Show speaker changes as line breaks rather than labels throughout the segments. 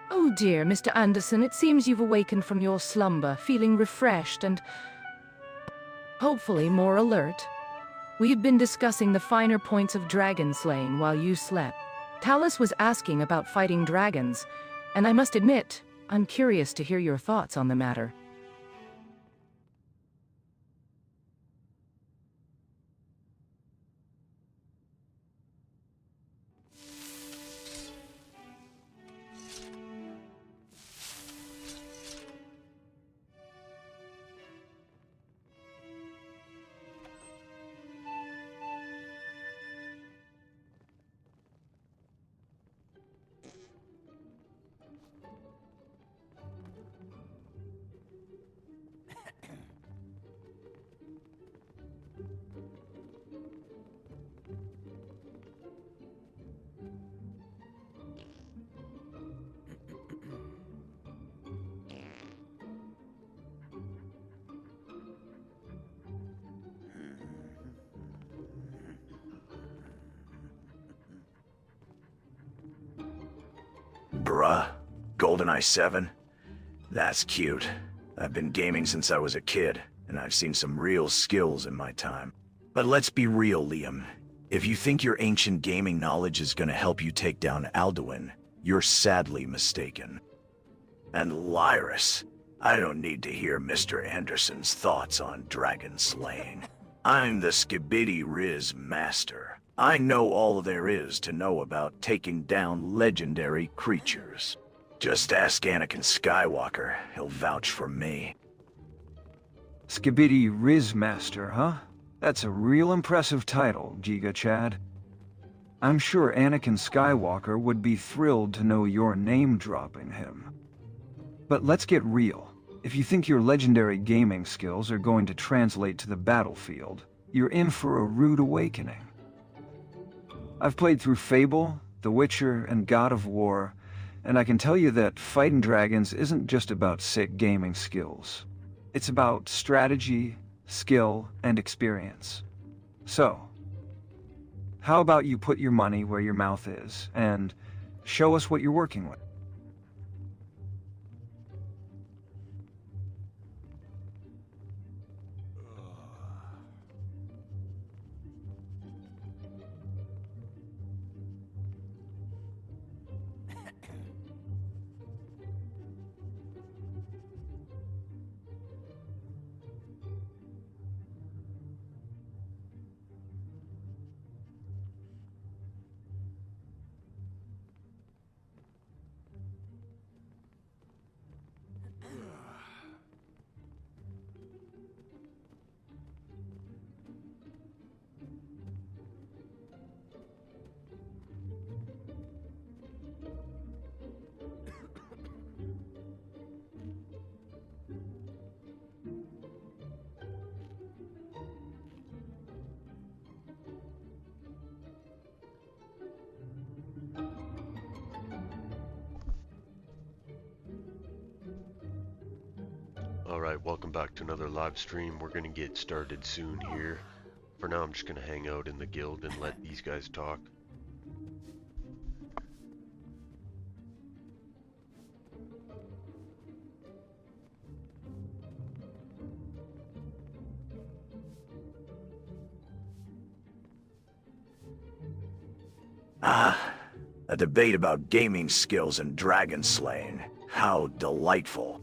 Oh dear, Mr. Anderson, it seems you've awakened from your slumber, feeling refreshed and hopefully more alert. We had been discussing the finer points of dragon slaying while you slept. Talus was asking about fighting dragons, and I must admit, I'm curious to hear your thoughts on the matter.
Bruh, GoldenEye 7? That's cute. I've been gaming since I was a kid, and I've seen some real skills in my time. But let's be real, Liam. If you think your ancient gaming knowledge is gonna help you take down Alduin, you're sadly mistaken. And Lyris, I don't need to hear Mr. Anderson's thoughts on dragon slaying. I'm the Skibidi Riz Master. I know all there is to know about taking down legendary creatures. Just ask Anakin Skywalker, he'll vouch for me.
Skibidi Riz Master, huh? That's a real impressive title, Giga Chad. I'm sure Anakin Skywalker would be thrilled to know you're name-dropping him. But let's get real. If you think your legendary gaming skills are going to translate to the battlefield, you're in for a rude awakening. I've played through Fable, The Witcher, and God of War, and I can tell you that fighting dragons isn't just about sick gaming skills. It's about strategy, skill, and experience. So, how about you put your money where your mouth is, and show us what you're working with?
Alright, welcome back to another live stream. We're gonna get started soon here. For now, I'm just gonna hang out in the guild and let these guys talk.
Ah, a debate about gaming skills and dragon slaying. How delightful.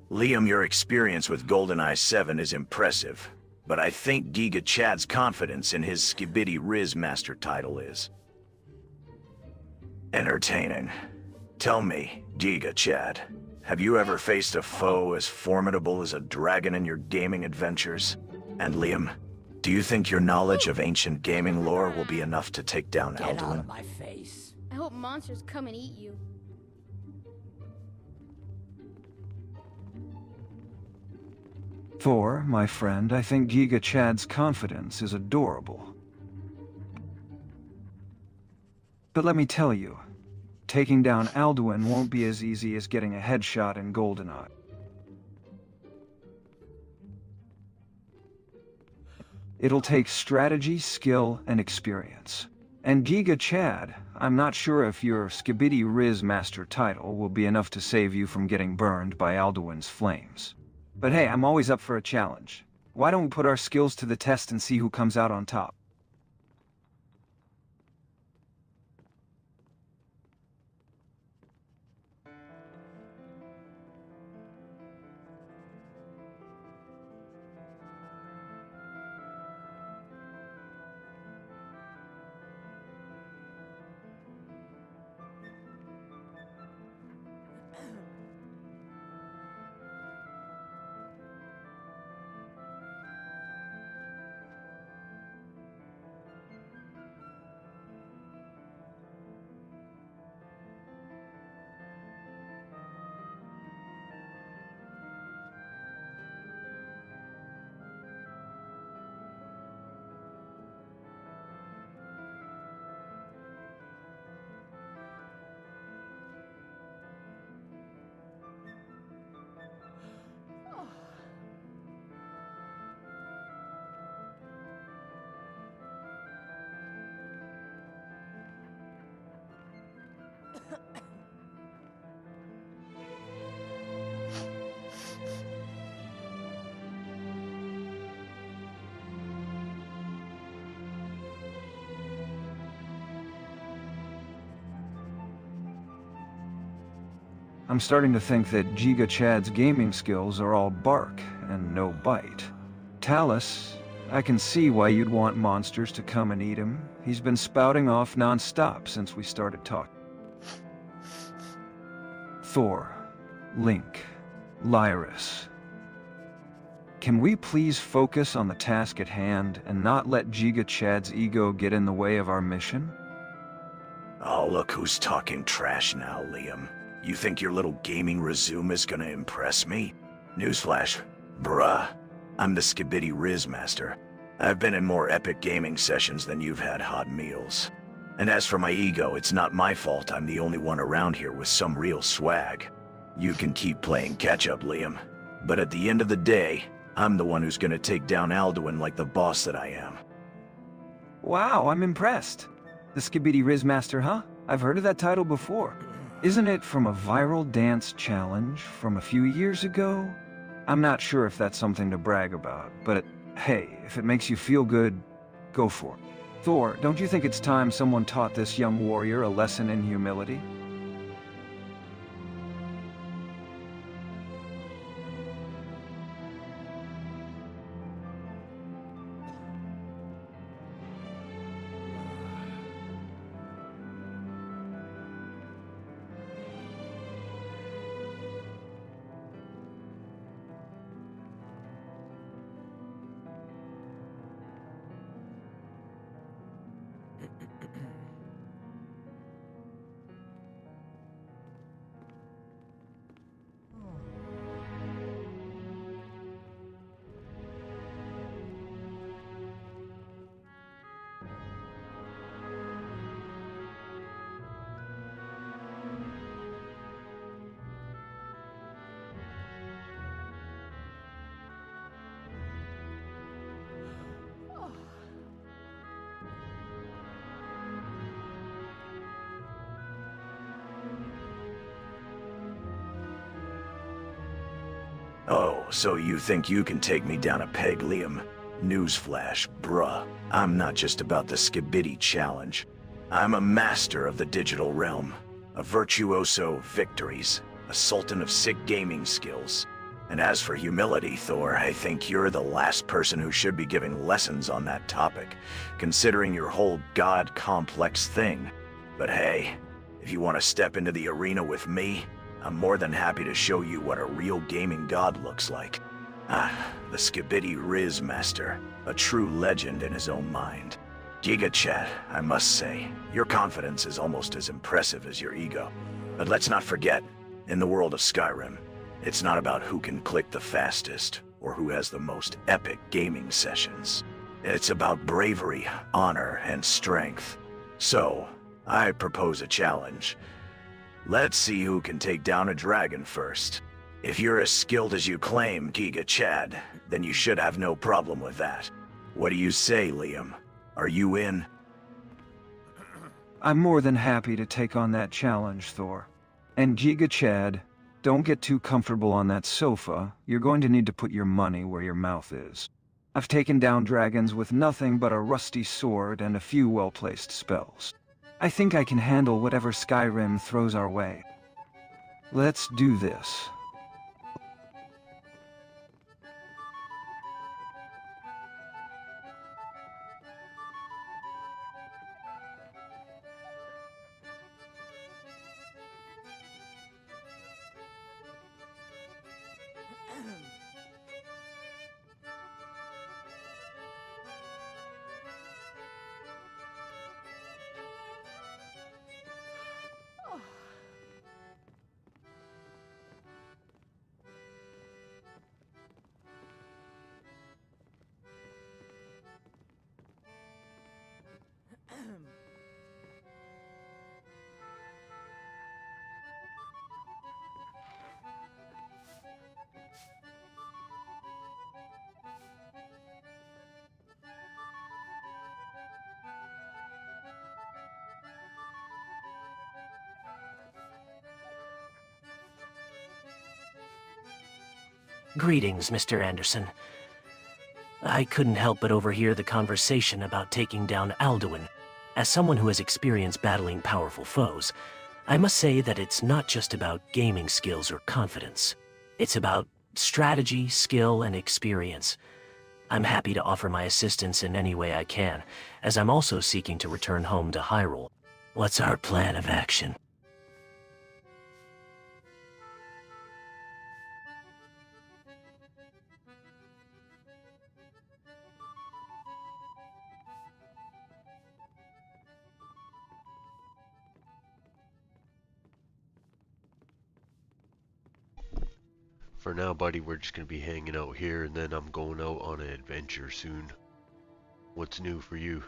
Liam, your experience with GoldenEye 7 is impressive, but I think Giga Chad's confidence in his Skibidi Riz Master title is entertaining. Tell me, Giga Chad, have you ever faced a foe as formidable as a dragon in your gaming adventures? And Liam, do you think your knowledge of ancient gaming lore will be enough to take down
Get out
Alduin?
of my face.
I hope monsters come and eat you.
Thor, my friend, I think Giga Chad's confidence is adorable. But let me tell you, taking down Alduin won't be as easy as getting a headshot in GoldenEye. It'll take strategy, skill, and experience. And Giga Chad, I'm not sure if your Skibidi Riz Master title will be enough to save you from getting burned by Alduin's flames. But hey, I'm always up for a challenge. Why don't we put our skills to the test and see who comes out on top? I'm starting to think that Giga Chad's gaming skills are all bark and no bite. Talus, I can see why you'd want monsters to come and eat him. He's been spouting off non-stop since we started talking. Thor, Link, Lyris. Can we please focus on the task at hand and not let Giga Chad's ego get in the way of our mission?
Oh, look who's talking trash now, Liam. You think your little gaming resume is gonna impress me? Newsflash, bruh. I'm the Skibidi Riz Master. I've been in more epic gaming sessions than you've had hot meals. And as for my ego, it's not my fault I'm the only one around here with some real swag. You can keep playing catch-up, Liam. But at the end of the day, I'm the one who's gonna take down Alduin like the boss that I am.
Wow, I'm impressed. The Skibidi Riz Master, huh? I've heard of that title before. Isn't it from a viral dance challenge from a few years ago? I'm not sure if that's something to brag about, but hey, if it makes you feel good, go for it. Thor, don't you think it's time someone taught this young warrior a lesson in humility?
Oh, so you think you can take me down a peg, Liam? Newsflash, bruh. I'm not just about the Skibidi challenge. I'm a master of the digital realm. A virtuoso of victories. A sultan of sick gaming skills. And as for humility, Thor, I think you're the last person who should be giving lessons on that topic, considering your whole god complex thing. But hey, if you want to step into the arena with me, I'm more than happy to show you what a real gaming god looks like. The Skibidi Riz Master, a true legend in his own mind. Giga Chad, I must say, your confidence is almost as impressive as your ego. But let's not forget, in the world of Skyrim, it's not about who can click the fastest, or who has the most epic gaming sessions. It's about bravery, honor, and strength. So, I propose a challenge. Let's see who can take down a dragon first. If you're as skilled as you claim, Giga Chad, then you should have no problem with that. What do you say, Liam? Are you in?
I'm more than happy to take on that challenge, Thor. And Giga Chad, don't get too comfortable on that sofa. You're going to need to put your money where your mouth is. I've taken down dragons with nothing but a rusty sword and a few well-placed spells. I think I can handle whatever Skyrim throws our way. Let's do this.
Greetings, Mr. Anderson. I couldn't help but overhear the conversation about taking down Alduin. As someone who has experienced battling powerful foes, I must say that it's not just about gaming skills or confidence. It's about strategy, skill, and experience. I'm happy to offer my assistance in any way I can, as I'm also seeking to return home to Hyrule. What's our plan of action?
For now, buddy, we're just gonna be hanging out here, and then I'm going out on an adventure soon. What's new for you?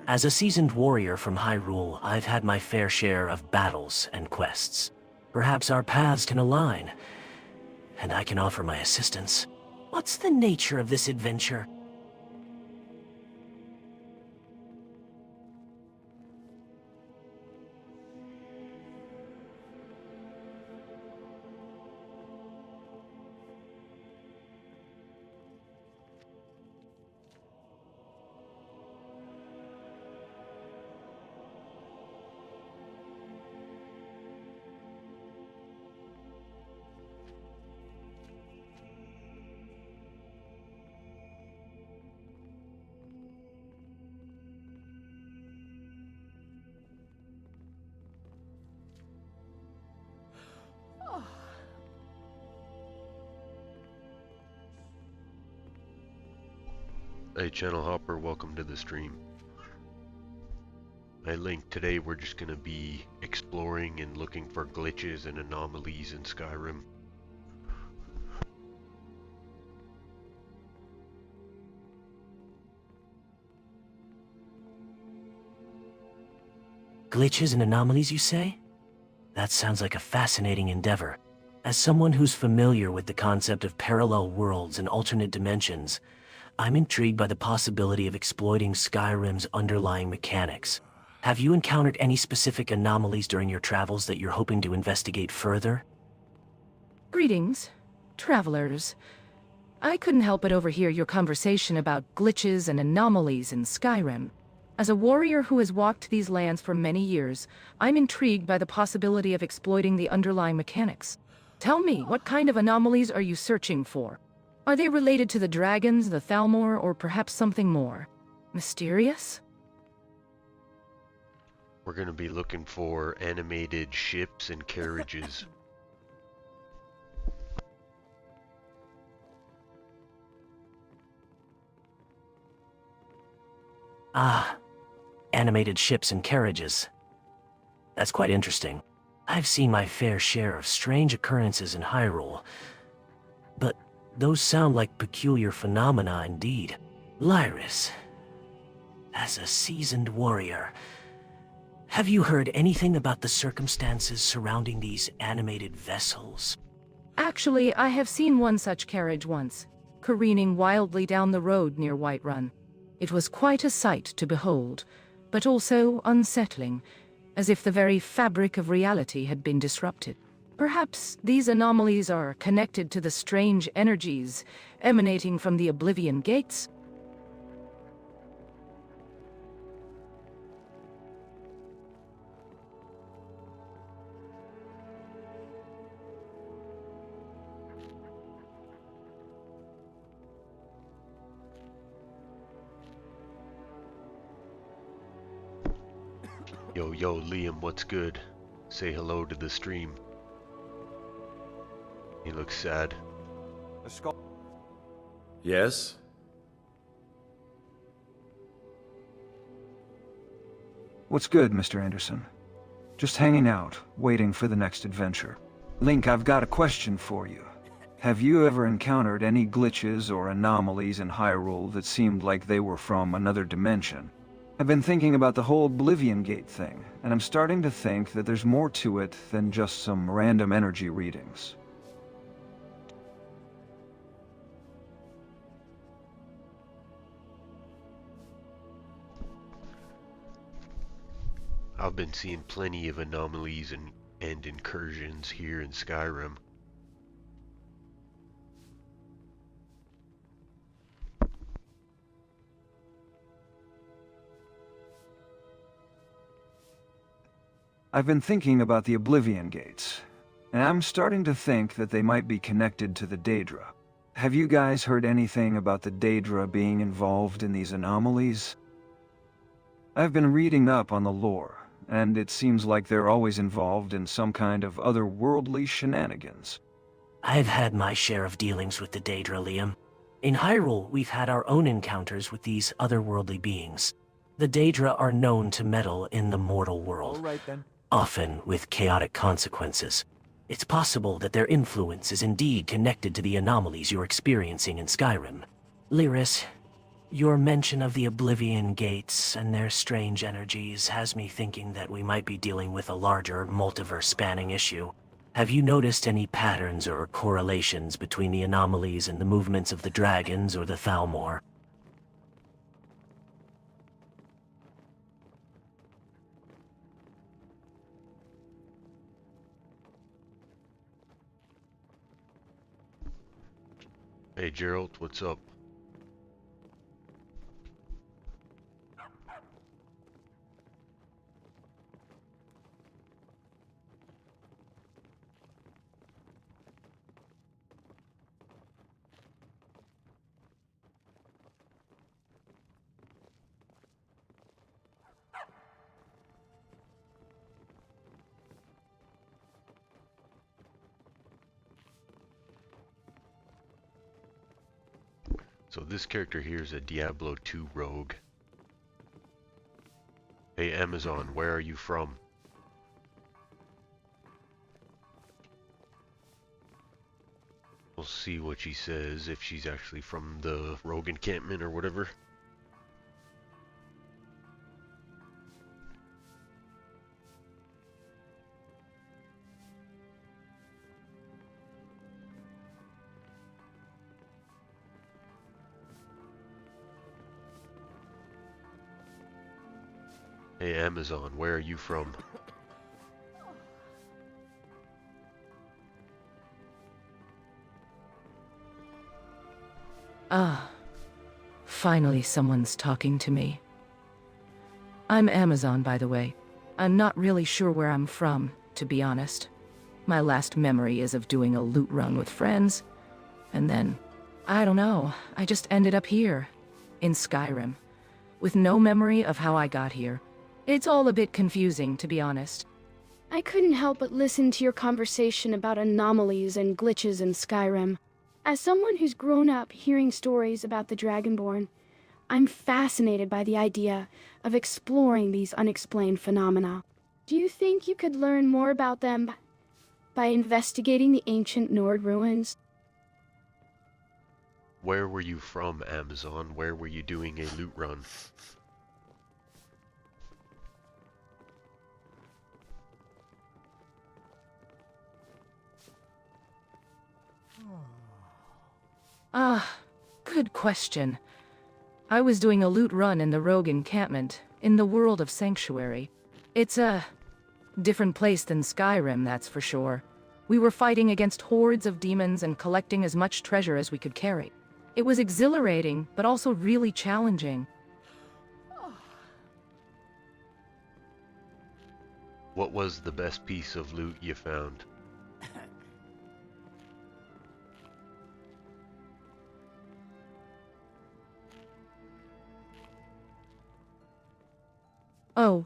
As a seasoned warrior from Hyrule, I've had my fair share of battles and quests. Perhaps our paths can align, and I can offer my assistance. What's the nature of this adventure?
Hey Channel Hopper, welcome to the stream. Hey Link, today we're just gonna be exploring and looking for glitches and anomalies in Skyrim.
Glitches and anomalies, you say? That sounds like a fascinating endeavor. As someone who's familiar with the concept of parallel worlds and alternate dimensions, I'm intrigued by the possibility of exploiting Skyrim's underlying mechanics. Have you encountered any specific anomalies during your travels that you're hoping to investigate further?
Greetings, travelers. I couldn't help but overhear your conversation about glitches and anomalies in Skyrim. As a warrior who has walked these lands for many years, I'm intrigued by the possibility of exploiting the underlying mechanics. Tell me, what kind of anomalies are you searching for? Are they related to the dragons, the Thalmor, or perhaps something more mysterious?
We're gonna be looking for animated ships and carriages.
Ah, animated ships and carriages. That's quite interesting. I've seen my fair share of strange occurrences in Hyrule, but those sound like peculiar phenomena indeed. Lyris, as a seasoned warrior, Have you heard anything about the circumstances surrounding these animated vessels?
Actually, I have seen one such carriage once, careening wildly down the road near Whiterun. It was quite a sight to behold, but also unsettling, as if the very fabric of reality had been disrupted. Perhaps these anomalies are connected to the strange energies emanating from the Oblivion Gates?
Yo, Liam, what's good? Say hello to the stream. He looks sad.
Yes?
What's good, Mr. Anderson? Just hanging out, waiting for the next adventure. Link, I've got a question for you. Have you ever encountered any glitches or anomalies in Hyrule that seemed like they were from another dimension? I've been thinking about the whole Oblivion Gate thing, and I'm starting to think that there's more to it than just some random energy readings.
I've been seeing plenty of anomalies and incursions here in Skyrim.
I've been thinking about the Oblivion Gates, and I'm starting to think that they might be connected to the Daedra. Have you guys heard anything about the Daedra being involved in these anomalies? I've been reading up on the lore, and it seems like they're always involved in some kind of otherworldly shenanigans.
I've had my share of dealings with the Daedra, Liam. In Hyrule, we've had our own encounters with these otherworldly beings. The Daedra are known to meddle in the mortal world.
All right then.
Often with chaotic consequences. It's possible that their influence is indeed connected to the anomalies you're experiencing in Skyrim. Lyris, your mention of the Oblivion Gates and their strange energies has me thinking that we might be dealing with a larger, multiverse-spanning issue. Have you noticed any patterns or correlations between the anomalies and the movements of the dragons or the Thalmor?
Hey Gerald, what's up? So this character here is a Diablo 2 rogue. Hey Amazon, where are you from? We'll see what she says, if she's actually from the rogue encampment or whatever. Hey Amazon, where are you from?
Ah, finally someone's talking to me. I'm Amazon, by the way. I'm not really sure where I'm from, to be honest. My last memory is of doing a loot run with friends, and then, I don't know, I just ended up here, in Skyrim, with no memory of how I got here. It's all a bit confusing, to be honest.
I couldn't help but listen to your conversation about anomalies and glitches in Skyrim. As someone who's grown up hearing stories about the Dragonborn, I'm fascinated by the idea of exploring these unexplained phenomena. Do you think you could learn more about them by investigating the ancient Nord ruins?
Where were you from, Amazon? Where were you doing a loot run?
Ah, good question. I was doing a loot run in the rogue encampment, in the world of Sanctuary. It's a different place than Skyrim, that's for sure. We were fighting against hordes of demons and collecting as much treasure as we could carry. It was exhilarating, but also really challenging.
What was the best piece of loot you found?
Oh,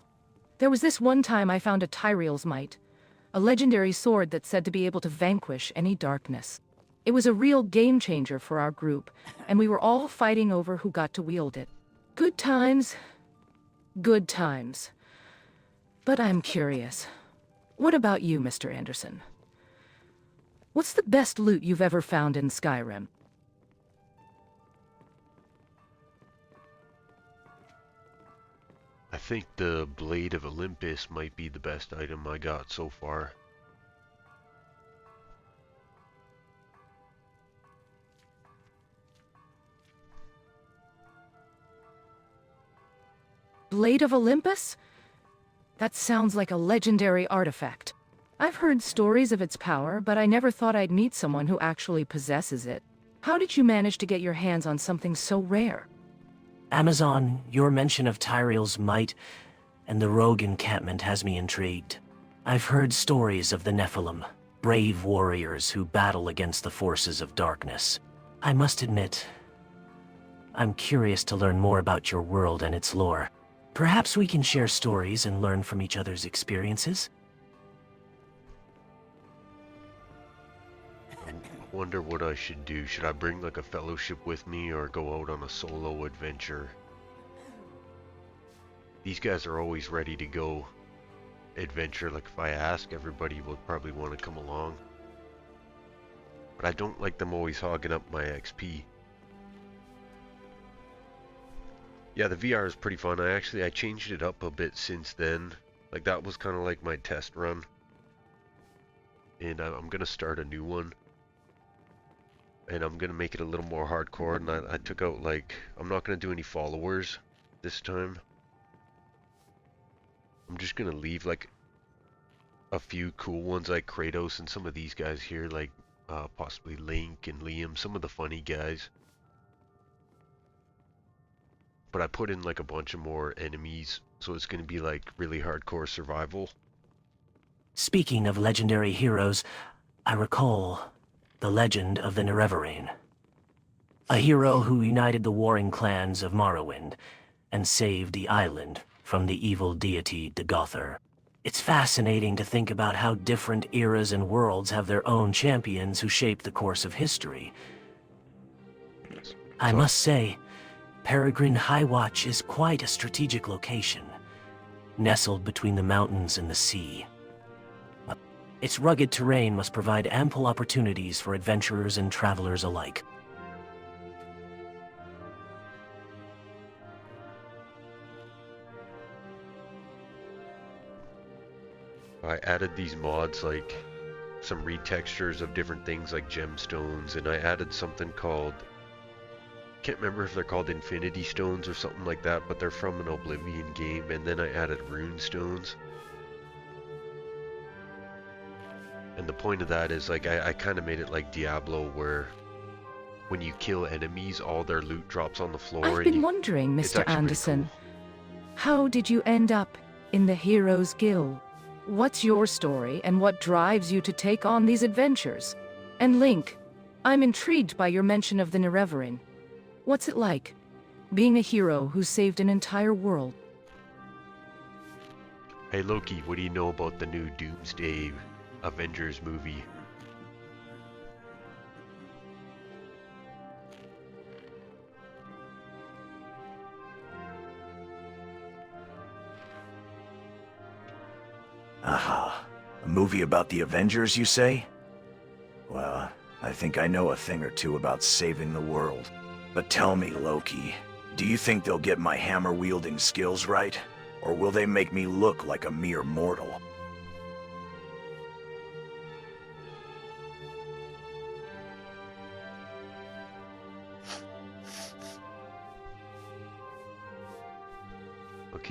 there was this one time I found a Tyrael's Might, a legendary sword that's said to be able to vanquish any darkness. It was a real game changer for our group, and we were all fighting over who got to wield it. Good times. Good times. But I'm curious. What about you, Mr. Anderson? What's the best loot you've ever found in Skyrim?
I think the Blade of Olympus might be the best item I got so far.
Blade of Olympus? That sounds like a legendary artifact. I've heard stories of its power, but I never thought I'd meet someone who actually possesses it. How did you manage to get your hands on something so rare?
Amazon, your mention of Tyrael's Might and the rogue encampment has me intrigued. I've heard stories of the Nephilim, brave warriors who battle against the forces of darkness. I must admit, I'm curious to learn more about your world and its lore. Perhaps we can share stories and learn from each other's experiences?
I wonder what I should do. Should I bring like a fellowship with me or go out on a solo adventure? These guys are always ready to go adventure. Like if I ask, everybody will probably want to come along. But I don't like them always hogging up my XP. Yeah, the VR is pretty fun. I changed it up a bit since then. Like that was kind of like my test run. And I'm gonna start a new one. And I'm gonna make it a little more hardcore. And I took out like, I'm not gonna do any followers this time. I'm just gonna leave like a few cool ones like Kratos and some of these guys here, like possibly Link and Liam, some of the funny guys. But I put in like a bunch of more enemies, so it's gonna be like really hardcore survival.
Speaking of legendary heroes, I recall the legend of the Nerevarine. A hero who united the warring clans of Morrowind and saved the island from the evil deity Dagothr. It's fascinating to think about how different eras and worlds have their own champions who shape the course of history. I must say, Peregrine Highwatch is quite a strategic location, nestled between the mountains and the sea. Its rugged terrain must provide ample opportunities for adventurers and travelers alike.
I added these mods, like some retextures of different things like gemstones, and I added something called, can't remember if they're called Infinity Stones or something like that, but they're from an Oblivion game, and then I added Rune Stones. And the point of that is, like, I kind of made it like Diablo, where when you kill enemies, all their loot drops on the floor.
I've been wondering, Mr. Anderson, how did you end up in the Heroes Guild? What's your story, and what drives you to take on these adventures? And Link, I'm intrigued by your mention of the Nerevarine. What's it like, being a hero who saved an entire world?
Hey Loki, what do you know about the new Doomsday Avengers movie?
Aha. A movie about the Avengers, you say? Well, I think I know a thing or two about saving the world. But tell me, Loki, do you think they'll get my hammer-wielding skills right? Or will they make me look like a mere mortal?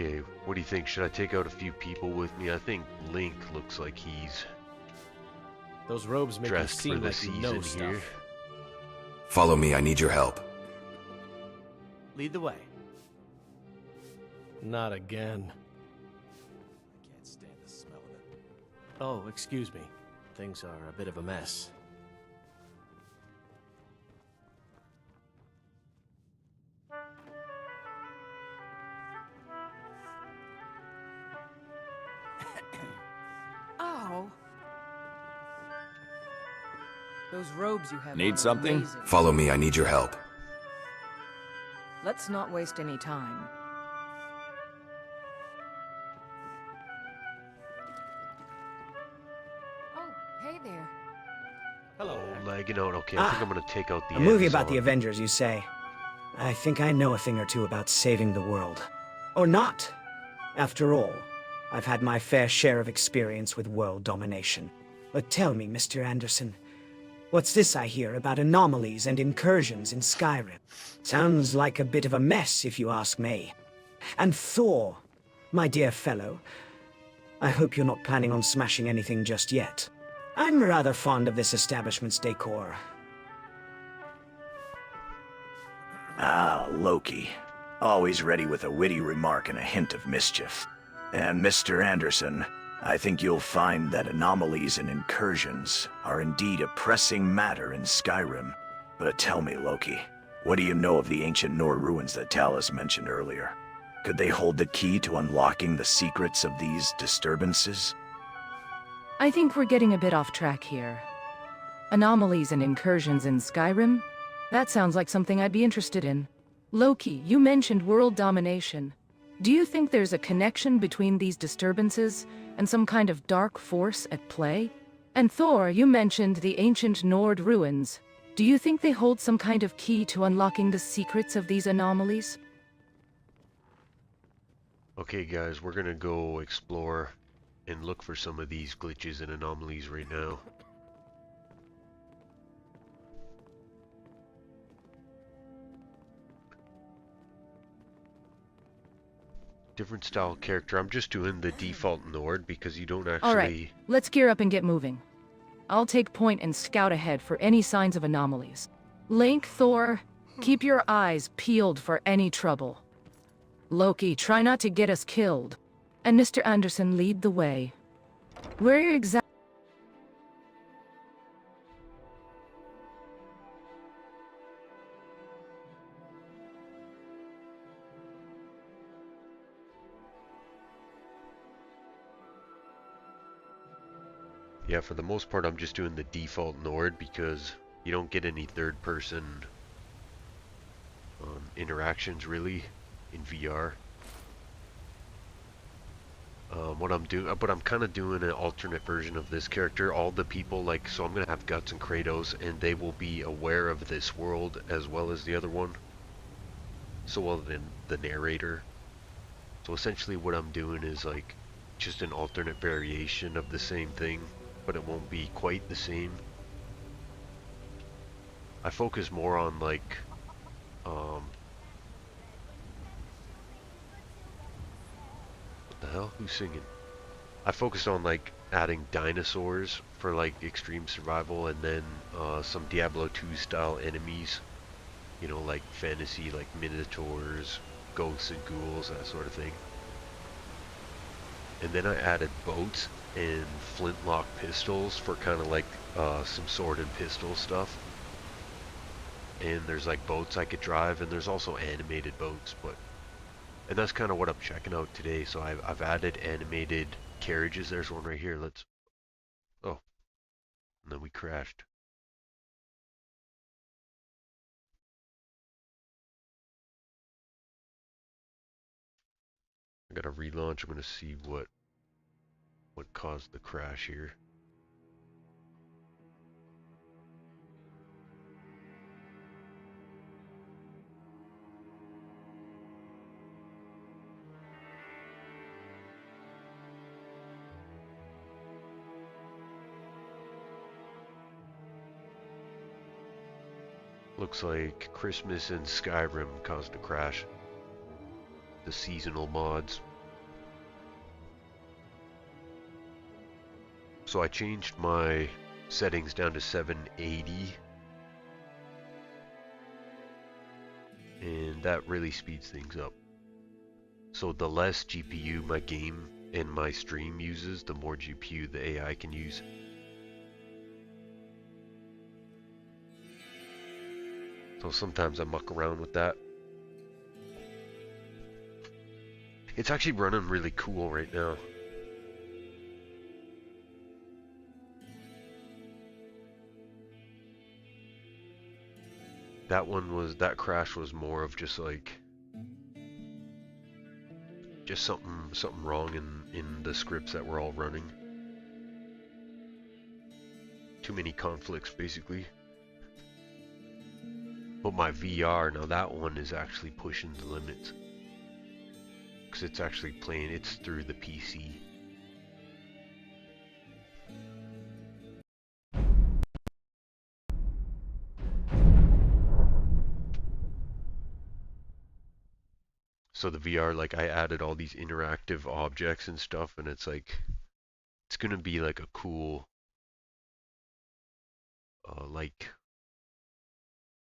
Okay, what do you think? Should I take out a few people with me? I think Link looks like he's
Those robes make you
dressed for
seem
the
like you know
season here.
stuff.
Follow me, I need your help.
Lead the way. Not again. I can't stand the smell of it. Oh, excuse me. Things are a bit of a mess.
Oh. Those robes you have on
Need
are
something?
amazing.
Follow me, I need your help.
Let's not waste any time.
Oh, hey there.
Hello.
Oh, lagging out. Okay, I think I'm gonna take out the
A movie about
Amazon.
the Avengers, you say? I think I know a thing or two about saving the world. Or not. After all, I've had my fair share of experience with world domination. But tell me, Mr. Anderson, what's this I hear about anomalies and incursions in Skyrim? Sounds like a bit of a mess, if you ask me. And Thor, my dear fellow, I hope you're not planning on smashing anything just yet. I'm rather fond of this establishment's decor.
Ah, Loki. Always ready with a witty remark and a hint of mischief. And Mr. Anderson, I think you'll find that anomalies and incursions are indeed a pressing matter in Skyrim. But tell me, Loki, what do you know of the ancient Nord ruins that Talus mentioned earlier? Could they hold the key to unlocking the secrets of these disturbances?
I think we're getting a bit off track here. Anomalies and incursions in Skyrim? That sounds like something I'd be interested in. Loki, you mentioned world domination. Do you think there's a connection between these disturbances and some kind of dark force at play? And Thor, you mentioned the ancient Nord ruins. Do you think they hold some kind of key to unlocking the secrets of these anomalies?
Okay, guys, we're gonna go explore and look for some of these glitches and anomalies right now. Different style character. I'm just doing the default Nord because you don't actually...
Alright, let's gear up and get moving. I'll take point and scout ahead for any signs of anomalies. Link, Thor, keep your eyes peeled for any trouble. Loki, try not to get us killed. And Mr. Anderson, lead the way. Where exactly...
Yeah, for the most part, I'm just doing the default Nord because you don't get any third-person interactions really in VR. What I'm doing, but I'm kind of doing an alternate version of this character. All the people, like, so I'm gonna have Guts and Kratos, and they will be aware of this world as well as the other one. So well, then the narrator. So essentially, what I'm doing is like just an alternate variation of the same thing, but it won't be quite the same. I focus more on like what the hell? Who's singing? I focused on like adding dinosaurs for like extreme survival, and then some Diablo 2 style enemies, you know, like fantasy, like minotaurs, ghosts and ghouls, that sort of thing. And then I added boats and flintlock pistols for kind of like some sword and pistol stuff. And there's like boats I could drive, and there's also animated boats, and that's kind of what I'm checking out today. So I've added animated carriages. There's one right here. Oh, and then we crashed. I gotta relaunch. I'm gonna see what caused the crash here. Looks like Christmas and Skyrim caused a crash. The seasonal mods. So I changed my settings down to 780. And that really speeds things up. So the less GPU my game and my stream uses, the more GPU the AI can use. So sometimes I muck around with that. It's actually running really cool right now. That crash was more of just like something wrong in the scripts that were all running. Too many conflicts basically. But my VR, now that one is actually pushing the limits. Because it's actually playing, it's through the PC. So the VR, like I added all these interactive objects and stuff, and it's like, it's gonna be like a cool, like,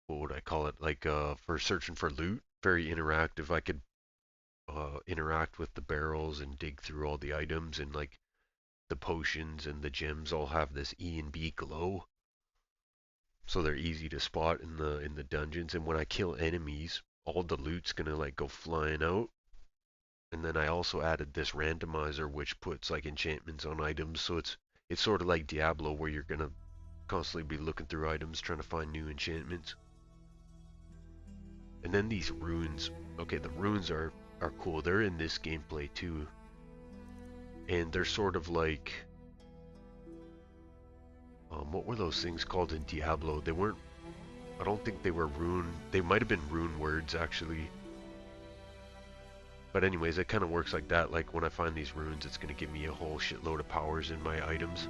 what would I call it? Like, for searching for loot, very interactive. I could interact with the barrels and dig through all the items, and like the potions and the gems all have this E and B glow, so they're easy to spot in the dungeons. And when I kill enemies, all the loot's gonna like go flying out. And then I also added this randomizer which puts like enchantments on items, so it's sort of like Diablo where you're gonna constantly be looking through items trying to find new enchantments. And then these runes, okay, the runes are cool. They're in this gameplay too. And they're sort of like, what were those things called in Diablo? They weren't, I don't think they were rune, they might have been rune words actually. But anyways, it kind of works like that. Like when I find these runes, it's going to give me a whole shitload of powers in my items.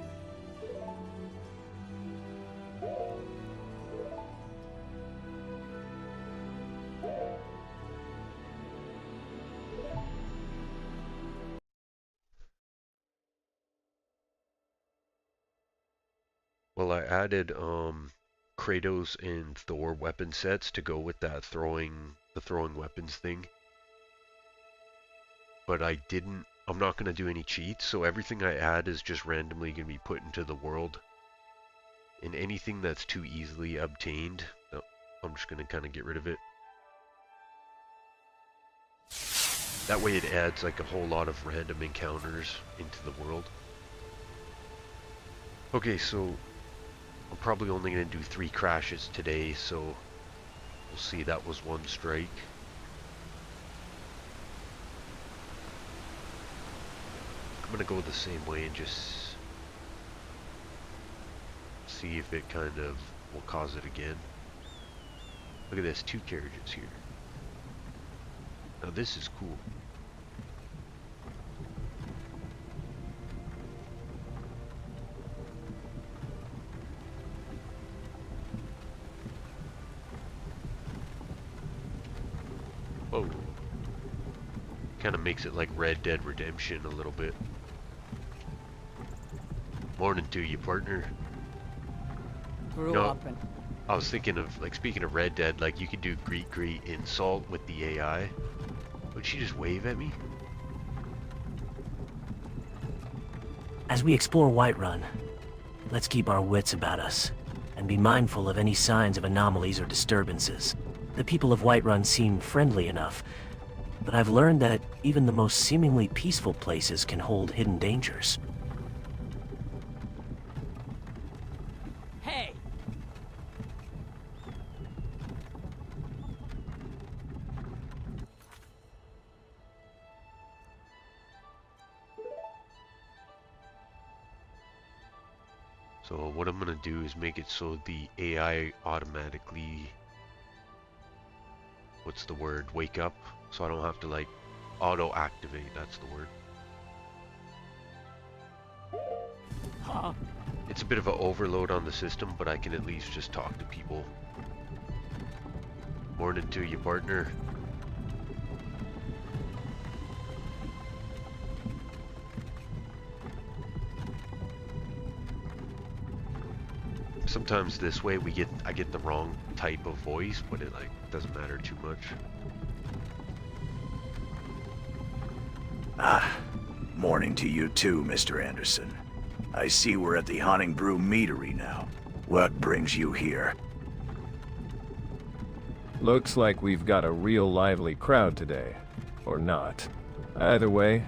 Well, I added Kratos and Thor weapon sets to go with that the throwing weapons thing. But I'm not going to do any cheats, so everything I add is just randomly going to be put into the world. And anything that's too easily obtained, I'm just going to kind of get rid of it. That way it adds like a whole lot of random encounters into the world. Okay, so I'm probably only going to do 3 crashes today, so we'll see. That was 1 strike. I'm going to go the same way and just see if it kind of will cause it again. Look at this, 2 carriages here. Now this is cool. Whoa. Kind of makes it like Red Dead Redemption a little bit. Morning to you, partner.
Grew up and
I was thinking of, like, speaking of Red Dead, like, you could do greet insult with the AI. Would she just wave at me?
As we explore Whiterun, let's keep our wits about us, and be mindful of any signs of anomalies or disturbances. The people of Whiterun seem friendly enough, but I've learned that even the most seemingly peaceful places can hold hidden dangers.
hey,
So what I'm gonna do is make it so the AI automatically, what's the word, wake up, so I don't have to like auto-activate, that's the word.
huh?
It's a bit of an overload on the system, but I can at least just talk to people. Morning to you, partner. Sometimes this way I get the wrong type of voice, but it like doesn't matter too much.
Ah, morning to you too, Mr. Anderson. I see we're at the Haunting Brew meadery now. What brings you here?
Looks like we've got a real lively crowd today. Or not. Either way,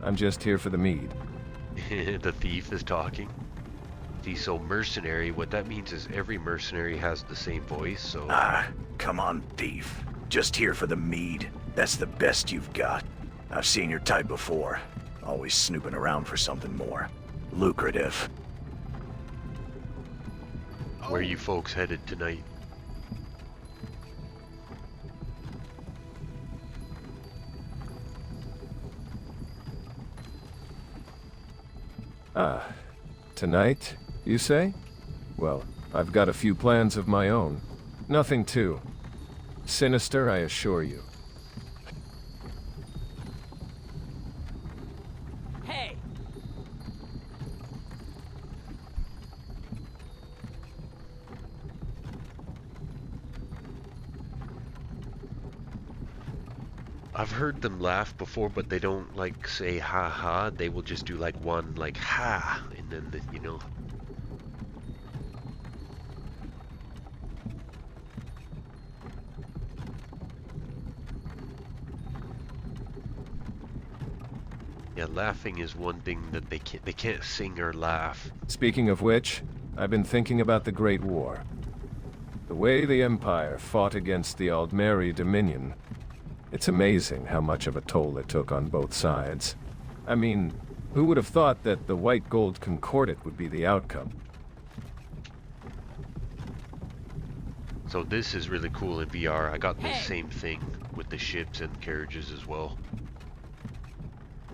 I'm just here for the mead.
The thief is talking. See, so mercenary, what that means is every mercenary has the same voice, so...
Ah, come on, thief. Just here for the mead. That's the best you've got. I've seen your type before. Always snooping around for something more lucrative.
Where are you folks headed tonight?
Ah, tonight, you say? Well, I've got a few plans of my own. Nothing too sinister, I assure you.
Hey!
I've heard them laugh before, but they don't like say ha ha. They will just do like one like ha, and then you know. Yeah, laughing is one thing that they can't sing or laugh.
Speaking of which, I've been thinking about the Great War. The way the Empire fought against the Aldmeri Dominion. It's amazing how much of a toll it took on both sides. I mean, who would have thought that the White Gold Concordat would be the outcome?
So this is really cool in VR. I got the same thing with the ships and carriages as well.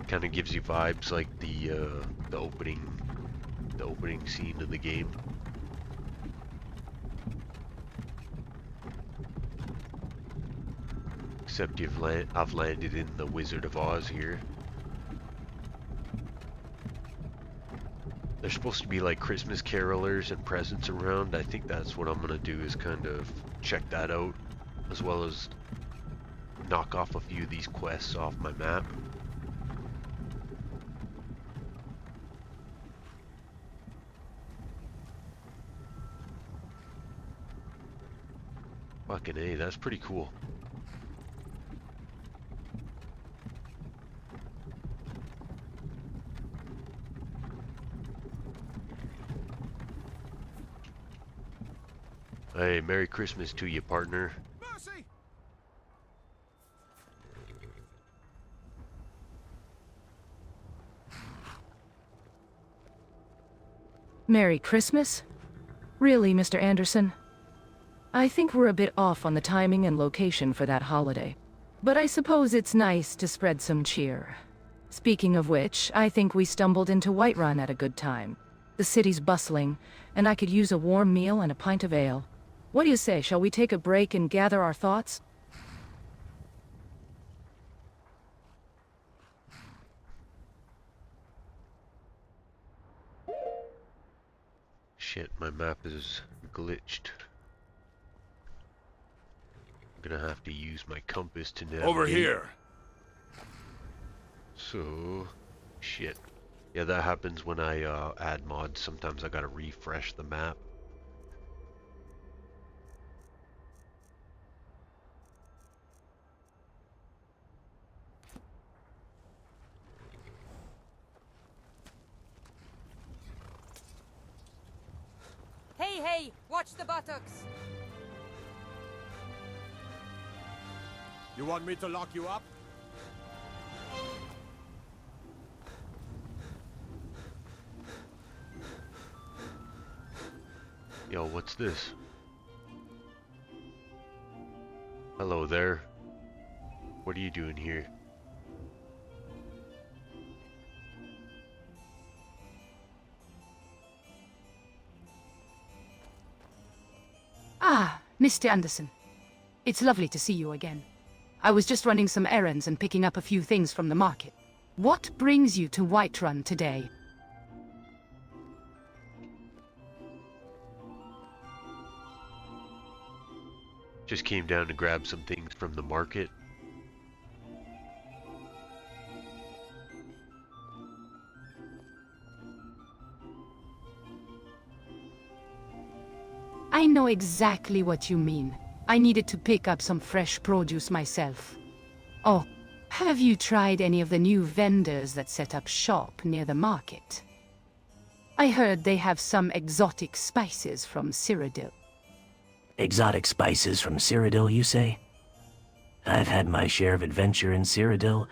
Kind of gives you vibes like the opening scene of the game. Except I've landed in the Wizard of Oz here. There's supposed to be like Christmas carolers and presents around. I think that's what I'm gonna do, is kind of check that out, as well as knock off a few of these quests off my map. Fucking A, that's pretty cool. Hey, Merry Christmas to you, partner.
Mercy!
Merry Christmas? Really, Mr. Anderson? I think we're a bit off on the timing and location for that holiday. But I suppose it's nice to spread some cheer. Speaking of which, I think we stumbled into Whiterun at a good time. The city's bustling, and I could use a warm meal and a pint of ale. What do you say, shall we take a break and gather our thoughts?
Shit, my map is glitched. I'm gonna have to use my compass to navigate.
Over here!
So, shit. Yeah, that happens when I add mods. Sometimes I gotta refresh the map.
Hey, watch the buttocks!
You want me to lock you up?
Yo, what's this? Hello there. What are you doing here?
Ah, Mr. Anderson. It's lovely to see you again. I was just running some errands and picking up a few things from the market. What brings you to Whiterun today?
Just came down to grab some things from the market.
I know exactly what you mean. I needed to pick up some fresh produce myself. Oh, have you tried any of the new vendors that set up shop near the market? I heard they have some exotic spices from Cyrodiil.
Exotic spices from Cyrodiil, you say? I've had my share of adventure in Cyrodiil,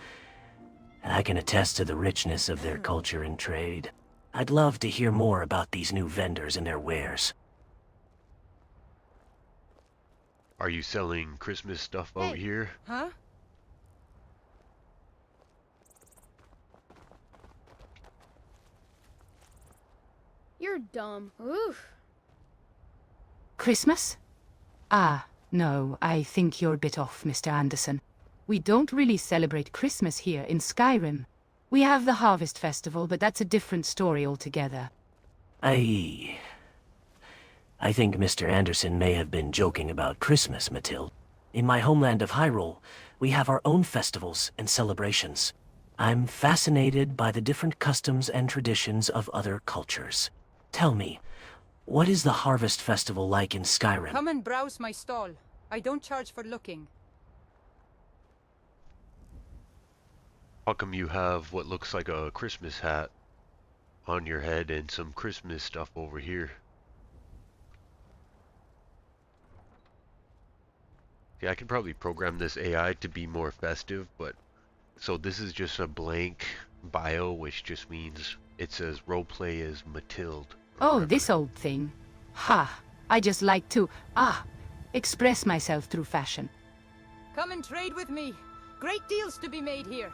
and I can attest to the richness of their culture and trade. I'd love to hear more about these new vendors and their wares.
Are you selling Christmas stuff out here?
Huh?
You're dumb. Oof.
Christmas? Ah, no, I think you're a bit off, Mr. Anderson. We don't really celebrate Christmas here in Skyrim. We have the Harvest Festival, but that's a different story altogether.
I think Mr. Anderson may have been joking about Christmas, Mathilde. In my homeland of Hyrule, we have our own festivals and celebrations. I'm fascinated by the different customs and traditions of other cultures. Tell me, what is the Harvest Festival like in Skyrim?
Come and browse my stall. I don't charge for looking.
How come you have what looks like a Christmas hat on your head and some Christmas stuff over here? Yeah, I can probably program this AI to be more festive, but so this is just a blank bio, which just means it says roleplay as Mathilde.
Oh, this old thing. Ha! I just like to, express myself through fashion.
Come and trade with me. Great deals to be made here.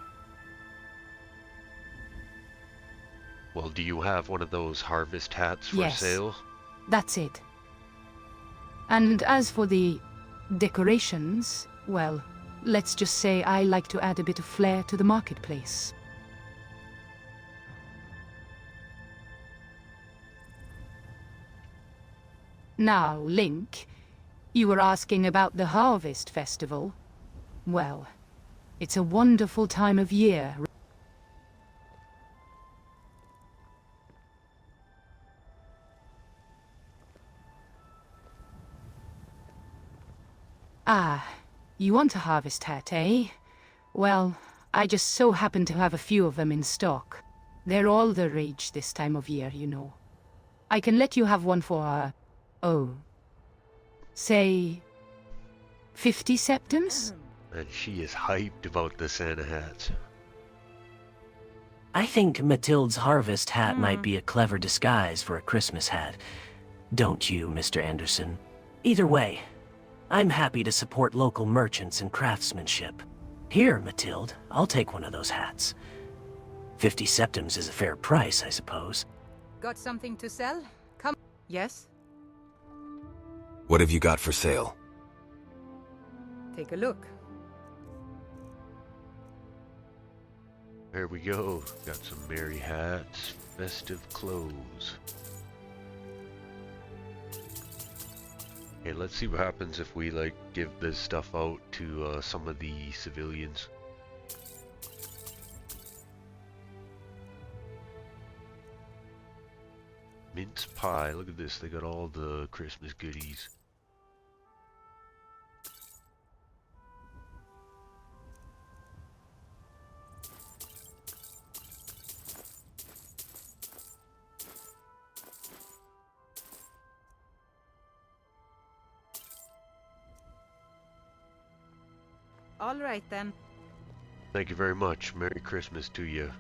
Well, do you have one of those harvest hats for
Yes.
sale?
That's it. And as for the decorations, well, let's just say I like to add a bit of flair to the marketplace. Now, Link, you were asking about the Harvest Festival. Well, it's a wonderful time of year. Ah, you want a harvest hat, eh? Well, I just so happen to have a few of them in stock. They're all the rage this time of year, you know. I can let you have one for, say, 50 septims?
And she is hyped about the Santa hats.
I think Mathilde's harvest hat might be a clever disguise for a Christmas hat. Don't you, Mr. Anderson? Either way, I'm happy to support local merchants and craftsmanship. Here, Mathilde, I'll take one of those hats. 50 septims is a fair price, I suppose.
Got something to sell? Come. Yes?
What have you got for sale?
Take a look.
There we go. Got some merry hats, festive clothes. Okay, let's see what happens if we like give this stuff out to some of the civilians. Mince pie, look at this, they got all the Christmas goodies.
All right then.
Thank you very much. Merry Christmas to you.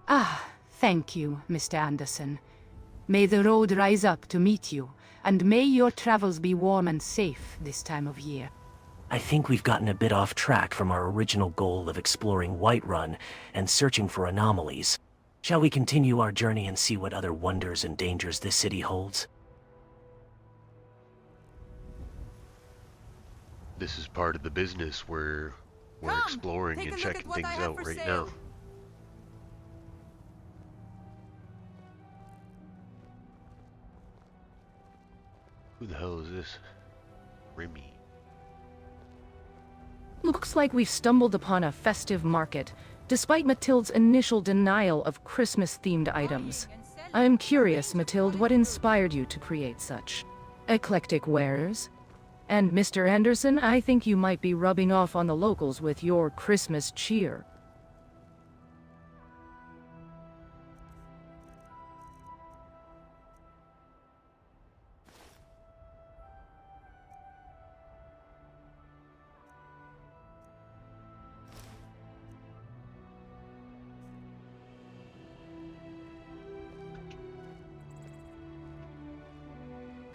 Ah, thank you, Mr. Anderson. May the road rise up to meet you, and may your travels be warm and safe this time of year.
I think we've gotten a bit off track from our original goal of exploring Whiterun and searching for anomalies. Shall we continue our journey and see what other wonders and dangers this city holds?
This is part of the business. We're We're exploring and checking things out right now. Who the hell is this? Remy.
Looks like we've stumbled upon a festive market, despite Mathilde's initial denial of Christmas-themed items. I'm curious, Mathilde, what inspired you to create such eclectic wares? And Mr. Anderson, I think you might be rubbing off on the locals with your Christmas cheer.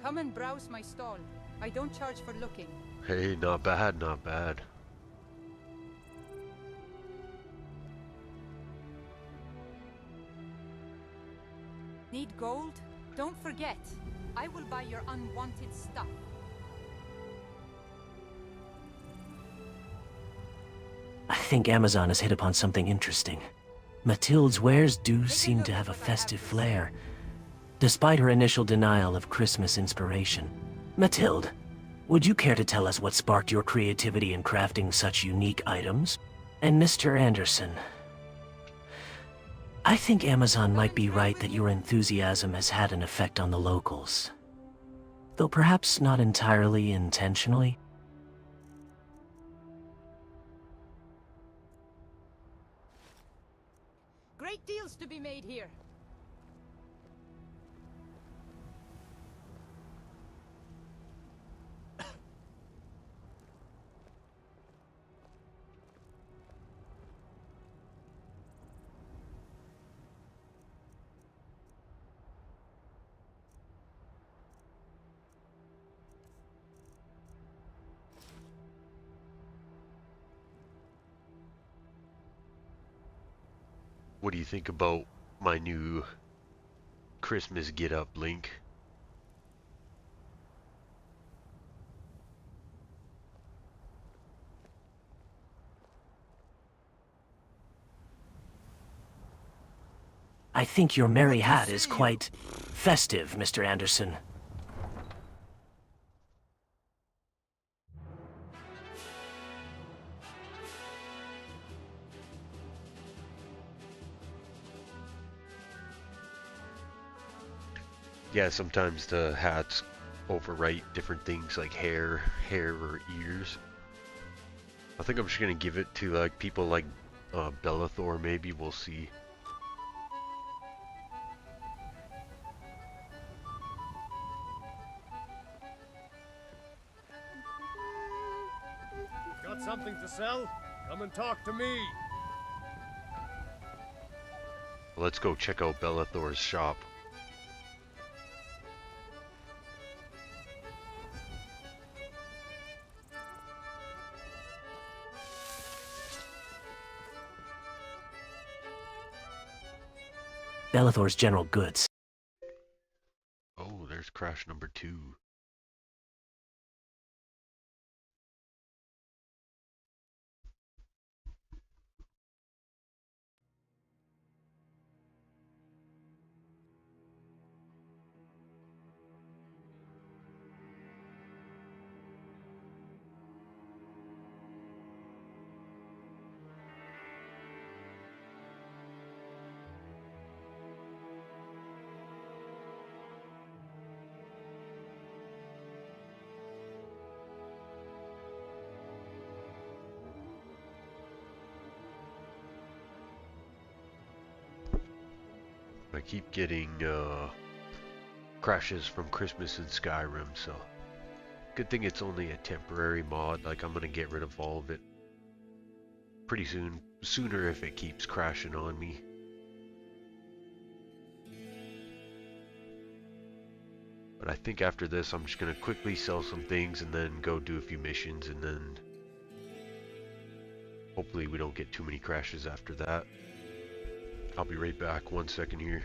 Come and browse my stall. I don't charge for looking.
Hey, not bad, not bad.
Need gold? Don't forget, I will buy your unwanted stuff.
I think Amazon has hit upon something interesting. Mathilde's wares do seem to have a festive flair, despite her initial denial of Christmas inspiration. Mathilde, would you care to tell us what sparked your creativity in crafting such unique items? And Mr. Anderson, I think Amazon might be right that your enthusiasm has had an effect on the locals. Though perhaps not entirely intentionally.
Great deals to be made here.
What do you think about my new Christmas get-up, Link?
I think your merry hat is quite festive, Mr. Anderson.
Yeah, sometimes the hats overwrite different things like hair or ears. I think I'm just gonna give it to like people like Bellathor, maybe. We'll see.
Got something to sell? Come and talk to me.
Let's go check out Bellathor's shop.
Bellathor's general goods.
Oh, there's crash number 2. I keep getting crashes from Christmas in Skyrim, so good thing it's only a temporary mod. Like, I'm gonna get rid of all of it pretty soon, sooner if it keeps crashing on me. But I think after this I'm just gonna quickly sell some things and then go do a few missions, and then hopefully we don't get too many crashes after that. I'll be right back, 1 second here.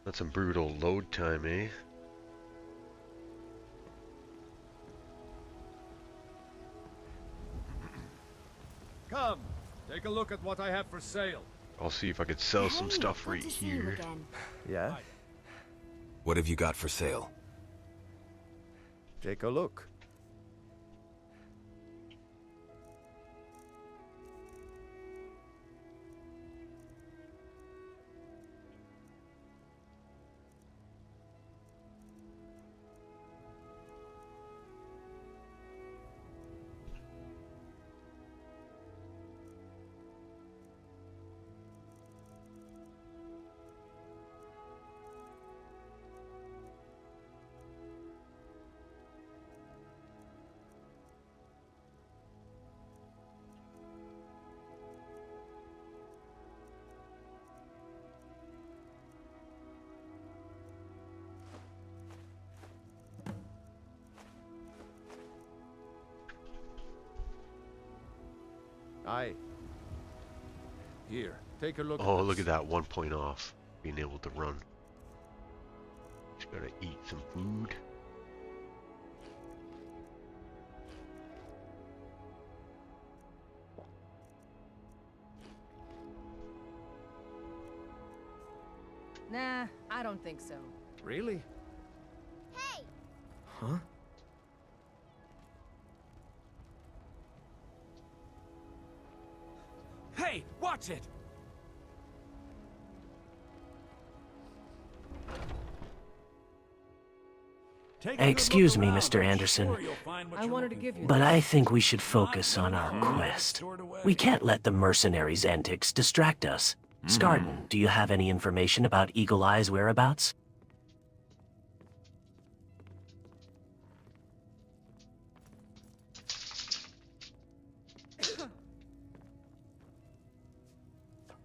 That's some brutal load time, eh?
Come, take a look at what I have for sale.
I'll see if I could sell some stuff right here.
Yeah?
What have you got for sale?
Take a look. Aye. Here, take a look.
Oh, look at that, 1 point off. Being able to run. Just gotta eat some food.
Nah, I don't think so.
Really?
Huh?
Hey, watch it!
Excuse me, Mr. Anderson,
I wanted to give you
but I think we should focus on our quest. We can't let the mercenaries' antics distract us. Scarden, do you have any information about Eagle Eye's whereabouts?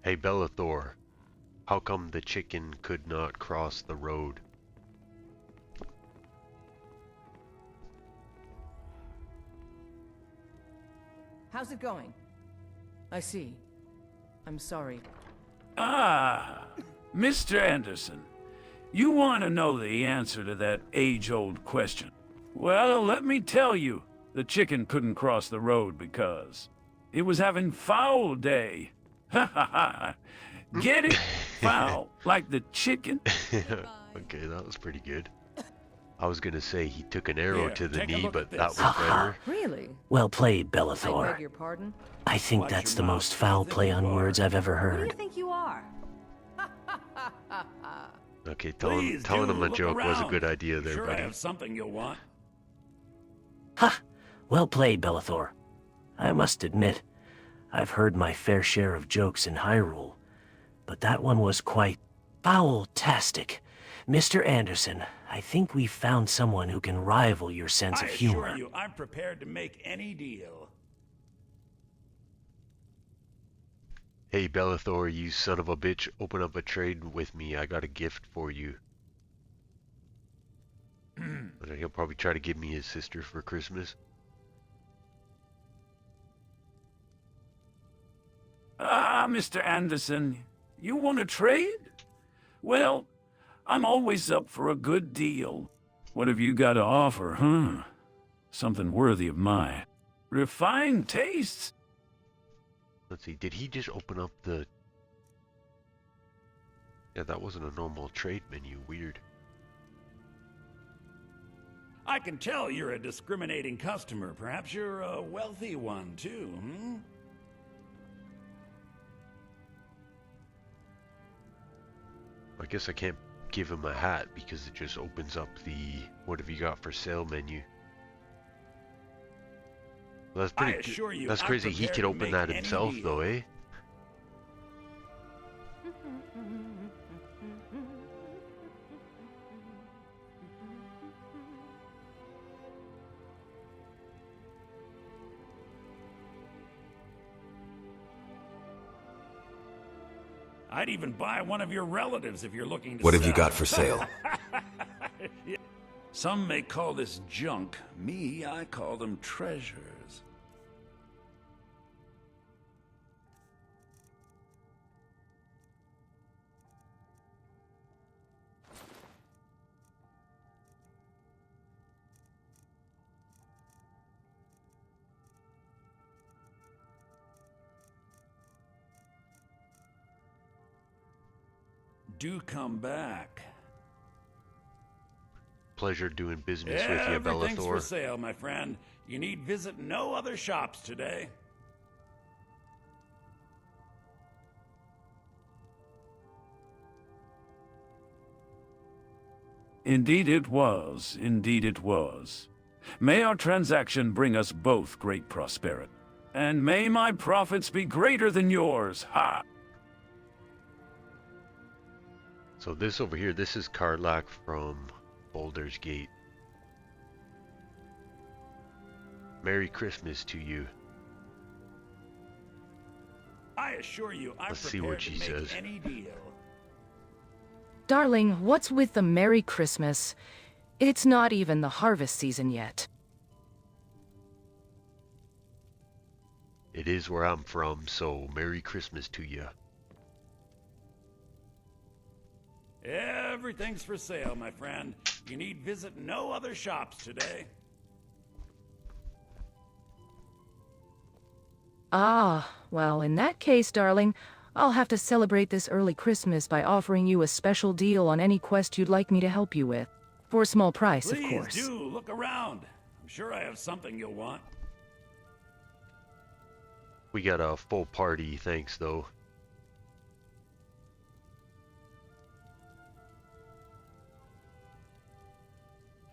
Hey Bellathor, how come the chicken could not cross the road?
How's it going? I see. I'm sorry.
Ah, Mr. Anderson, you want to know the answer to that age-old question. Well, let me tell you, the chicken couldn't cross the road because it was having foul day. Ha ha ha. Get it? Foul, like the chicken?
Okay, that was pretty good. I was gonna say he took an arrow
Here,
to the
take a
knee,
look
but
at
that
this.
was better.
Really?
Well played,
I beg
Bellathor.
your pardon?
I think
Watch
that's
your
the
mouth.
most foul play on words I've ever
Who do you
heard.
think you are?
Okay,
Please
telling
do
him a
look
joke was a
around.
good idea there,
Sure, I
buddy.
have something you'll want.
Ha! Well played, Bellathor. I must admit, I've heard my fair share of jokes in Hyrule, but that one was quite foul-tastic. Mr. Anderson, I think we've found someone who can rival your sense of humor.
I assure you, I'm prepared to make any deal.
Hey Bellathor, you son of a bitch, open up a trade with me. I got a gift for you. But he'll probably try to give me his sister for Christmas.
Ah, Mr. Anderson, you want to trade? Well, I'm always up for a good deal. What have you got to offer, huh? Something worthy of my refined tastes?
Let's see, did he just open up the... Yeah, that wasn't a normal trade menu. Weird.
I can tell you're a discriminating customer. Perhaps you're a wealthy one, too, hmm?
I guess I can't give him a hat because it just opens up the what have you got for sale menu. Well, that's pretty
assure you,
that's
I'm
crazy. He
prepared
could
to
open
make
that
any
himself
deal.
though, eh?
I'd even buy one of your relatives if you're looking to
What have you
sell.
got for sale?
Some may call this junk. Me, I call them treasures. do come back.
Pleasure doing business with you,
Everything's for
Bellathor.
sale, my friend. You need visit no other shops today. Indeed it was. Indeed it was. May our transaction bring us both great prosperity. And may my profits be greater than yours. Ha!
So this over here, this is Karlach from Baldur's Gate. Merry Christmas to you.
I assure you, I'm
Let's see what
prepared
she
to make
says.
any deal.
Darling, what's with the Merry Christmas? It's not even the harvest season yet.
It is where I'm from, so Merry Christmas to you.
Everything's for sale, my friend. You need visit no other shops today.
Ah, well, in that case, darling, I'll have to celebrate this early Christmas by offering you a special deal on any quest you'd like me to help you with. For a small price, of course.
Please do look around. I'm sure I have something you'll want.
We got a full party, thanks though.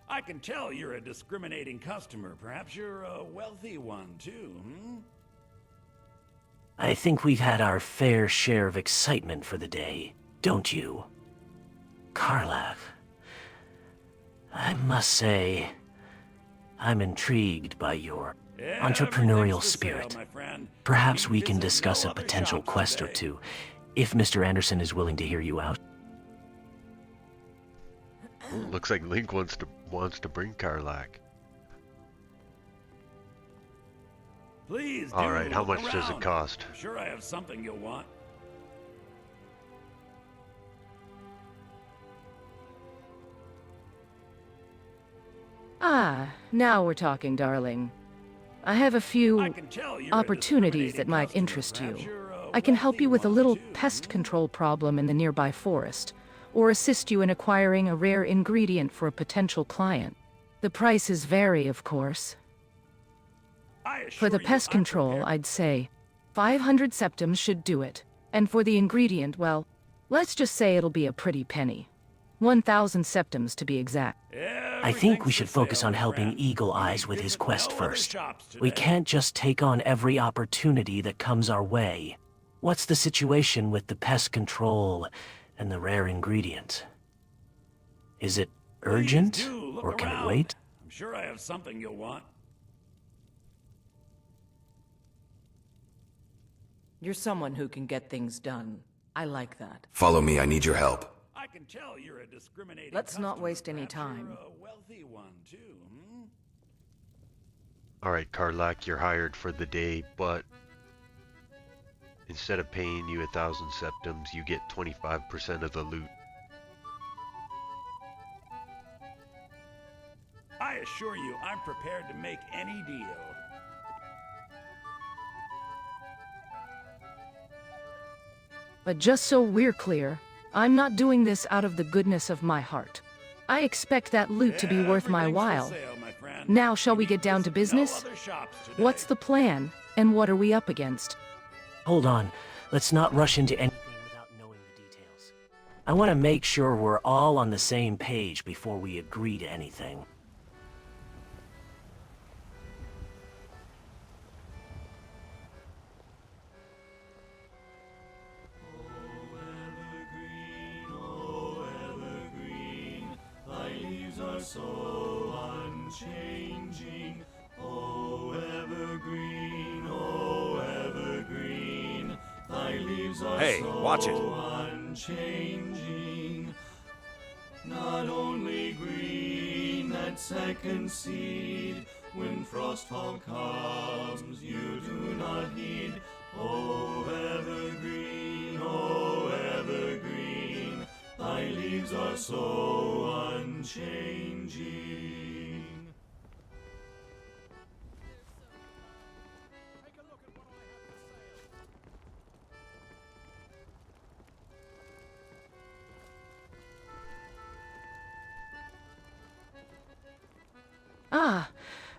I can tell you're a discriminating customer. Perhaps you're a wealthy one, too, hmm?
I think we've had our fair share of excitement for the day, don't you? Karlach. I must say, I'm intrigued by your entrepreneurial spirit. Perhaps we can discuss a potential quest or two, if Mr. Anderson is willing to hear you out.
Ooh, looks like Link wants to bring Karlach.
Please do.
All right, how
look
much does it
around.
cost?
I'm sure I have something you'll want.
Ah, now we're talking, darling. I have a few opportunities that might interest you. I can help you with a little pest control problem in the nearby forest, or assist you in acquiring a rare ingredient for a potential client. The prices vary, of course. For the pest control, I'd say 500 septims should do it. And for the ingredient, well, let's just say it'll be a pretty penny. 1,000 septims to be exact.
I think we should focus on helping Eagle Eyes with his quest first. We can't just take on every opportunity that comes our way. What's the situation with the pest control and the rare ingredient? Is it urgent, or can it wait?
I'm sure I have something you'll want.
You're someone who can get things done. I like that.
Follow me, I need your help.
I can tell you're a discriminating
Let's not
customer.
waste any
Perhaps
time.
You're a wealthy one too, hmm?
Alright, Karlach, you're hired for the day, but instead of paying you 1,000 septims, you get 25% of the loot.
I assure you, I'm prepared to make any deal.
But just so we're clear, I'm not doing this out of the goodness of my heart. I expect that loot to be worth my while. Now, shall we get down to business? What's the plan, and what are we up against?
Hold on. Let's not rush into anything without knowing the details. I want to make sure we're all on the same page before we agree to anything.
So unchanging, oh evergreen, thy leaves are
Hey,
so
watch it.
unchanging. Not only green at second seed, when frostfall comes, you do not heed. Oh evergreen, thy leaves are so unchanging.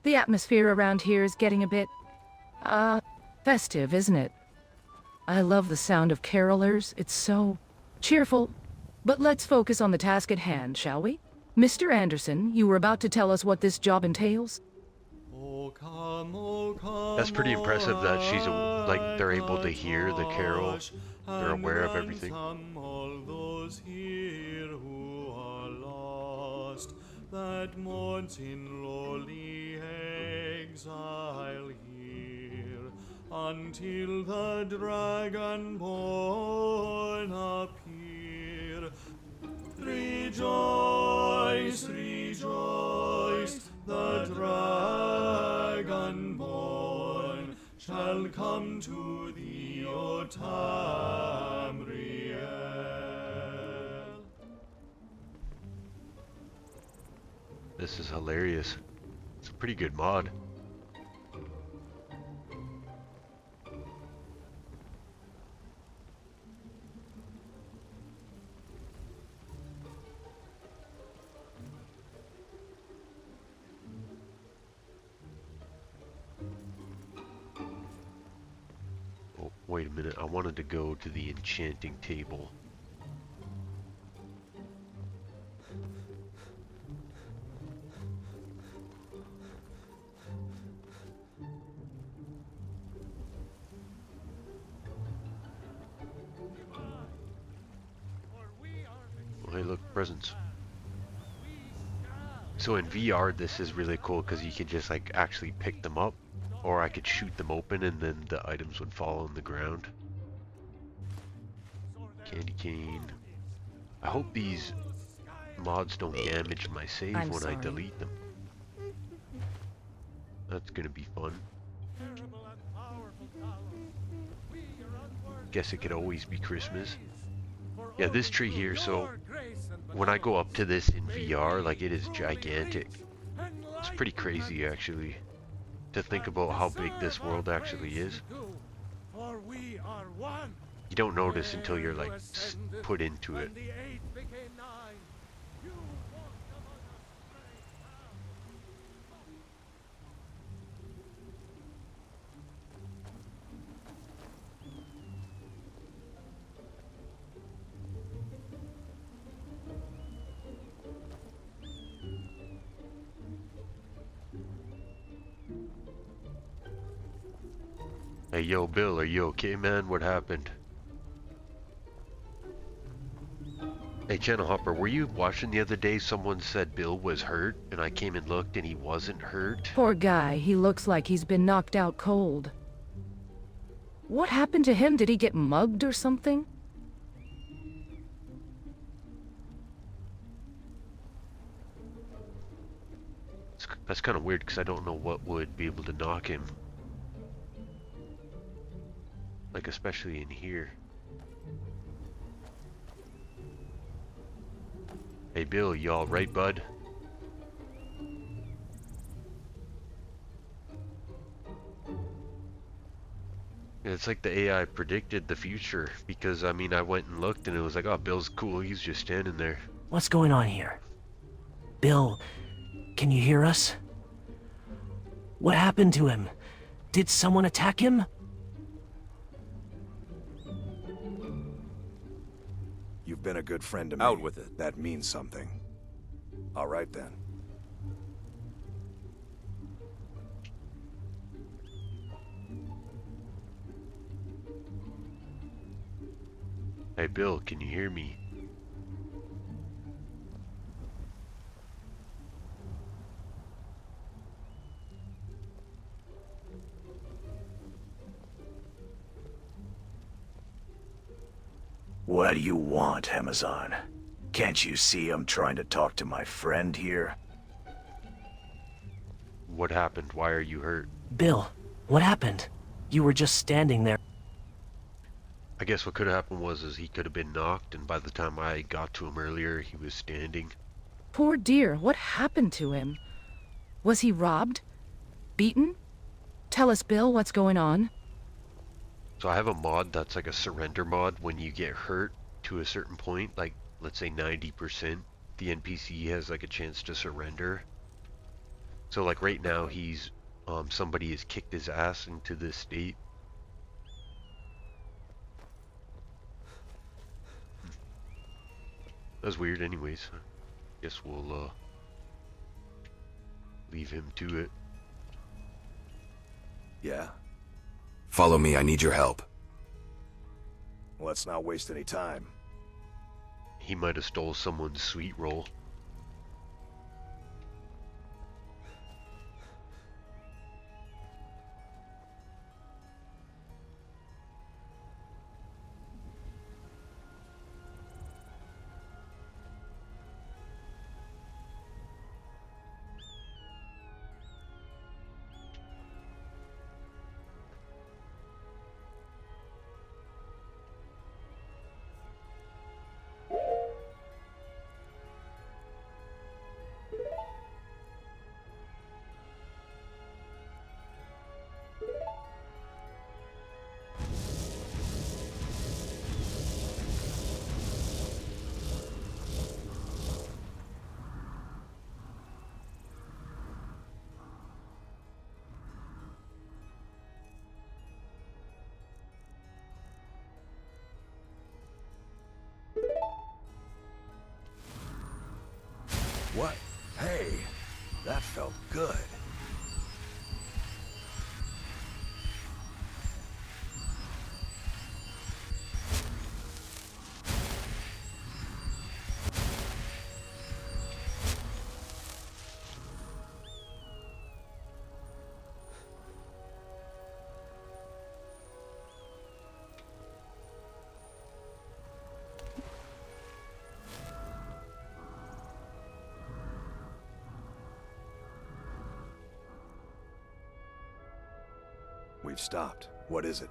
The atmosphere around here is getting a bit, festive, isn't it? I love the sound of carolers. It's so cheerful. But let's focus on the task at hand, shall we? Mr. Anderson, you were about to tell us what this job entails?
That's pretty impressive that she's, like, they're able to hear the carol. They're aware of everything.
All those here who are lost, that mourns in lowly exile here, until the dragon-born appear. Rejoice, rejoice, the dragon-born shall come to thee, O Tamriel.
This is hilarious. It's a pretty good mod. Oh, wait a minute. I wanted to go to the enchanting table. Oh, hey, look, presents. So in VR, this is really cool because you could just like actually pick them up, or I could shoot them open and then the items would fall on the ground. Candy cane. I hope these mods don't damage my save when I delete them. That's gonna be fun. Guess it could always be Christmas. Yeah, this tree here, so when I go up to this in VR, like, it is gigantic. It's pretty crazy, actually, to think about how big this world actually is. You don't notice until you're, like, put into it. Hey, yo, Bill, are you okay, man? What happened? Hey, Channel Hopper, were you watching the other day? Someone said Bill was hurt, and I came and looked, and he wasn't hurt.
Poor guy, he looks like he's been knocked out cold. What happened to him? Did he get mugged or something?
That's kind of weird, because I don't know what would be able to knock him. Like, especially in here. Hey, Bill, you all right, bud? It's like the AI predicted the future, because, I mean, I went and looked and it was like, oh, Bill's cool, he's just standing there.
What's going on here? Bill, can you hear us? What happened to him? Did someone attack him?
You've been a good friend to me.
Out with it.
That means something. All right, then.
Hey, Bill, can you hear me?
What do you want, Amazon? Can't you see I'm trying to talk to my friend here?
What happened? Why are you hurt?
Bill, what happened? You were just standing there.
I guess what could have happened was he could have been knocked, and by the time I got to him earlier, he was standing.
Poor dear, what happened to him? Was he robbed? Beaten? Tell us, Bill, what's going on?
So I have a mod that's like a surrender mod. When you get hurt to a certain point, like let's say 90%, the NPC has like a chance to surrender. So like right now he's somebody has kicked his ass into this state. That's weird anyways. Guess we'll leave him to it.
Yeah?
Follow me, I need your help.
Let's not waste any time.
He might have stole someone's sweet roll.
What? Hey, that felt good. We've stopped. What is it?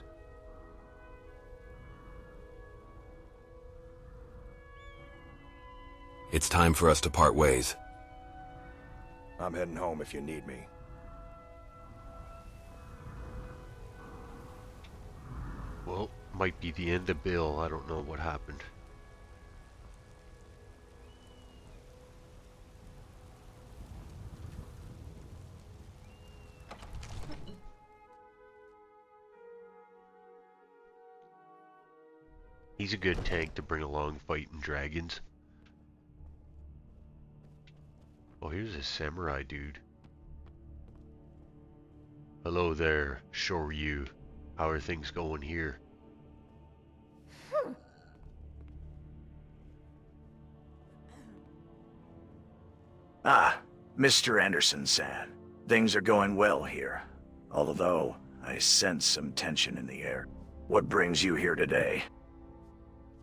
It's time for us to part ways.
I'm heading home if you need me.
Well, might be the end of Bill. I don't know what happened. He's a good tank to bring along fighting dragons. Oh, here's a samurai dude. Hello there, Shoryu. How are things going here?
Ah, Mr. Anderson-san. Things are going well here. Although, I sense some tension in the air. What brings you here today?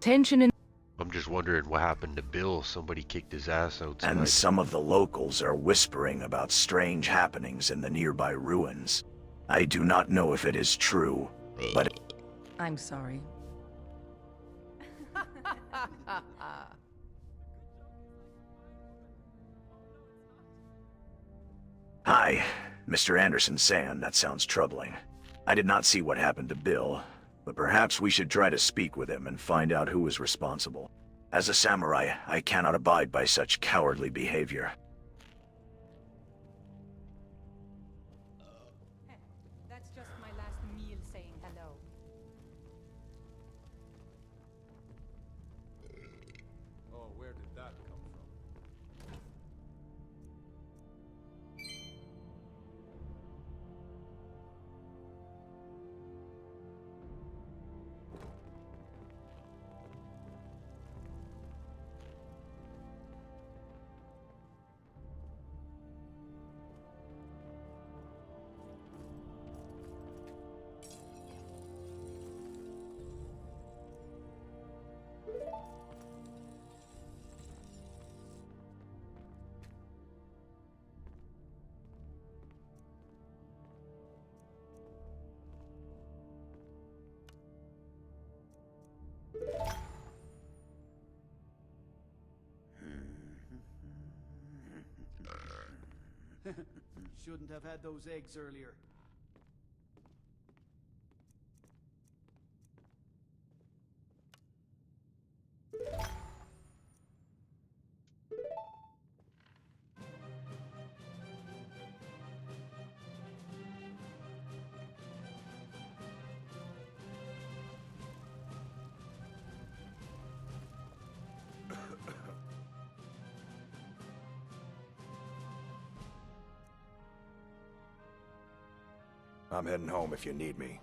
Tension in...
I'm just wondering what happened to Bill. Somebody kicked his ass outside.
And some of the locals are whispering about strange happenings in the nearby ruins. I do not know if it is true, but...
I'm sorry.
Hi, Mr. Anderson-san, that sounds troubling. I did not see what happened to Bill, but perhaps we should try to speak with him and find out who is responsible. As a samurai, I cannot abide by such cowardly behavior.
That's just my last meal saying hello.
Oh, where did that come from?
Shouldn't have had those eggs earlier.
I'm heading home if you need me.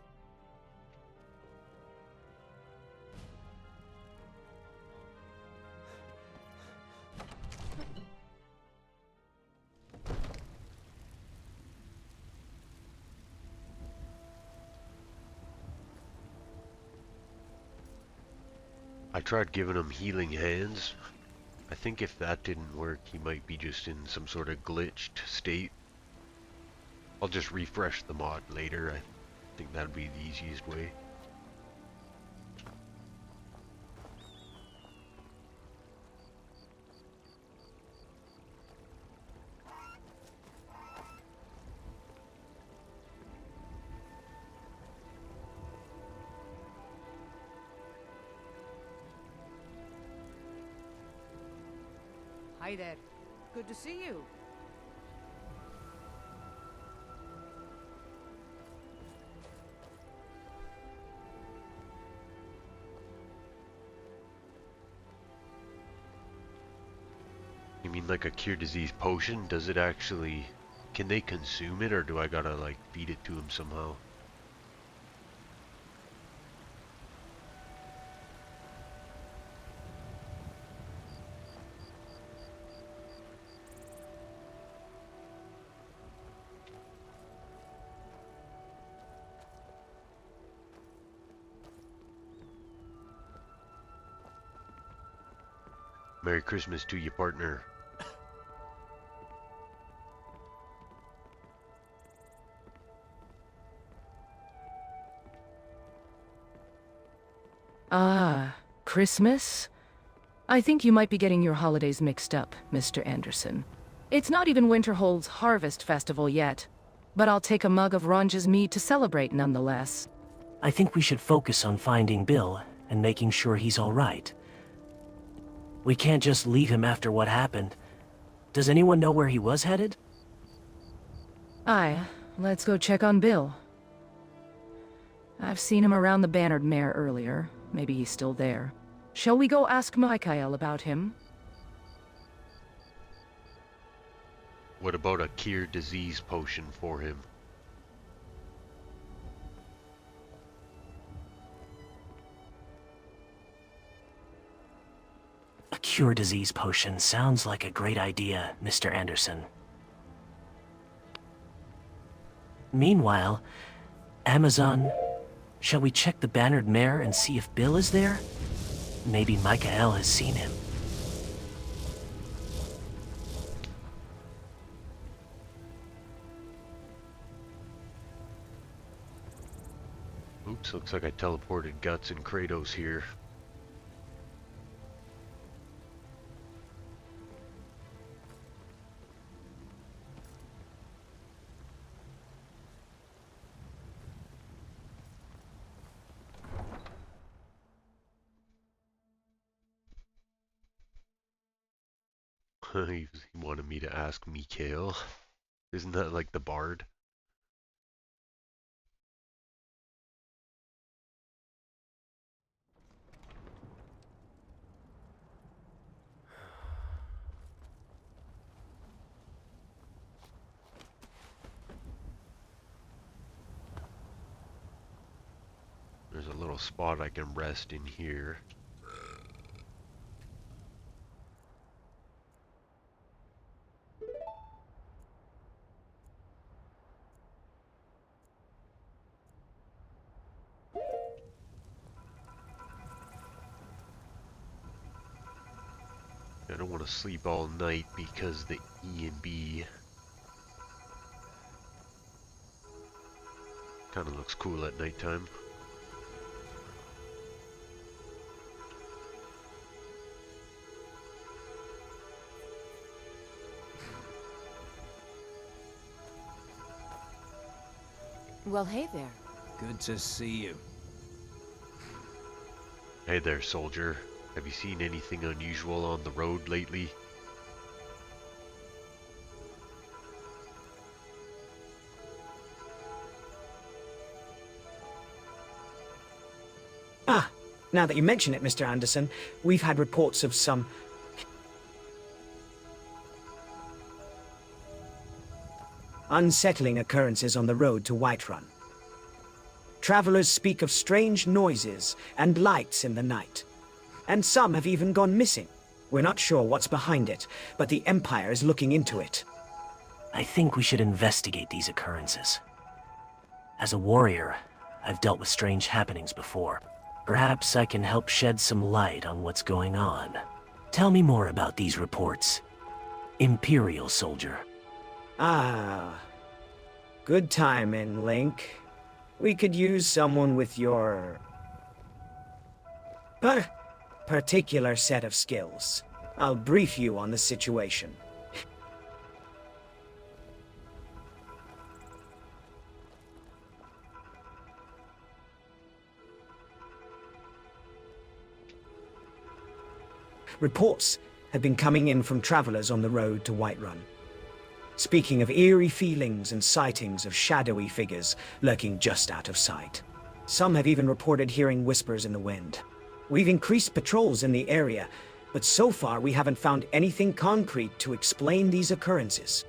I tried giving him healing hands. I think if that didn't work, he might be just in some sort of glitched state. I'll just refresh the mod later. I think that'd be the easiest way.
Hi there. Good to see you.
You mean like a cure disease potion? Does it actually... Can they consume it, or do I gotta like feed it to them somehow? Merry Christmas to you, partner.
Ah, Christmas? I think you might be getting your holidays mixed up, Mr. Anderson. It's not even Winterhold's Harvest Festival yet, but I'll take a mug of Ronja's mead to celebrate nonetheless.
I think we should focus on finding Bill and making sure he's all right. We can't just leave him after what happened. Does anyone know where he was headed?
Aye, let's go check on Bill. I've seen him around the Bannered Mare earlier. Maybe he's still there. Shall we go ask Mikael about him?
What about a cure disease potion for him?
A cure disease potion sounds like a great idea, Mr. Anderson. Meanwhile, Amazon, shall we check the Bannered Mare and see if Bill is there? Maybe Mikael has seen him.
Oops, looks like I teleported Guts and Kratos here. He wanted me to ask Mikael. Isn't that like the bard? There's a little spot I can rest in here. I don't want to sleep all night because the E and B kind of looks cool at nighttime.
Well, hey there.
Good to see you.
Hey there, soldier. Have you seen anything unusual on the road lately?
Ah, now that you mention it, Mr. Anderson, we've had reports of some unsettling occurrences on the road to Whiterun. Travelers speak of strange noises and lights in the night. And some have even gone missing. We're not sure what's behind it, but the Empire is looking into it.
I think we should investigate these occurrences. As a warrior, I've dealt with strange happenings before. Perhaps I can help shed some light on what's going on. Tell me more about these reports, Imperial soldier.
Ah, good timing, Link. We could use someone with your particular set of skills. I'll brief you on the situation. Reports have been coming in from travelers on the road to Whiterun, speaking of eerie feelings and sightings of shadowy figures lurking just out of sight. Some have even reported hearing whispers in the wind. We've increased patrols in the area, but so far we haven't found anything concrete to explain these occurrences.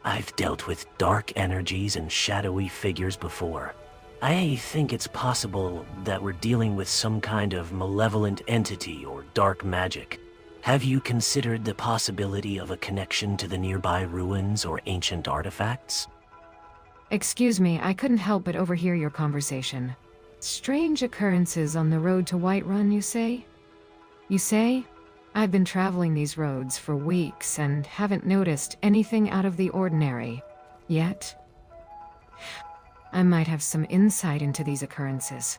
I've dealt with dark energies and shadowy figures before. I think it's possible that we're dealing with some kind of malevolent entity or dark magic. Have you considered the possibility of a connection to the nearby ruins or ancient artifacts?
Excuse me, I couldn't help but overhear your conversation. Strange occurrences on the road to Whiterun, you say? You say? I've been traveling these roads for weeks and haven't noticed anything out of the ordinary. Yet, I might have some insight into these occurrences.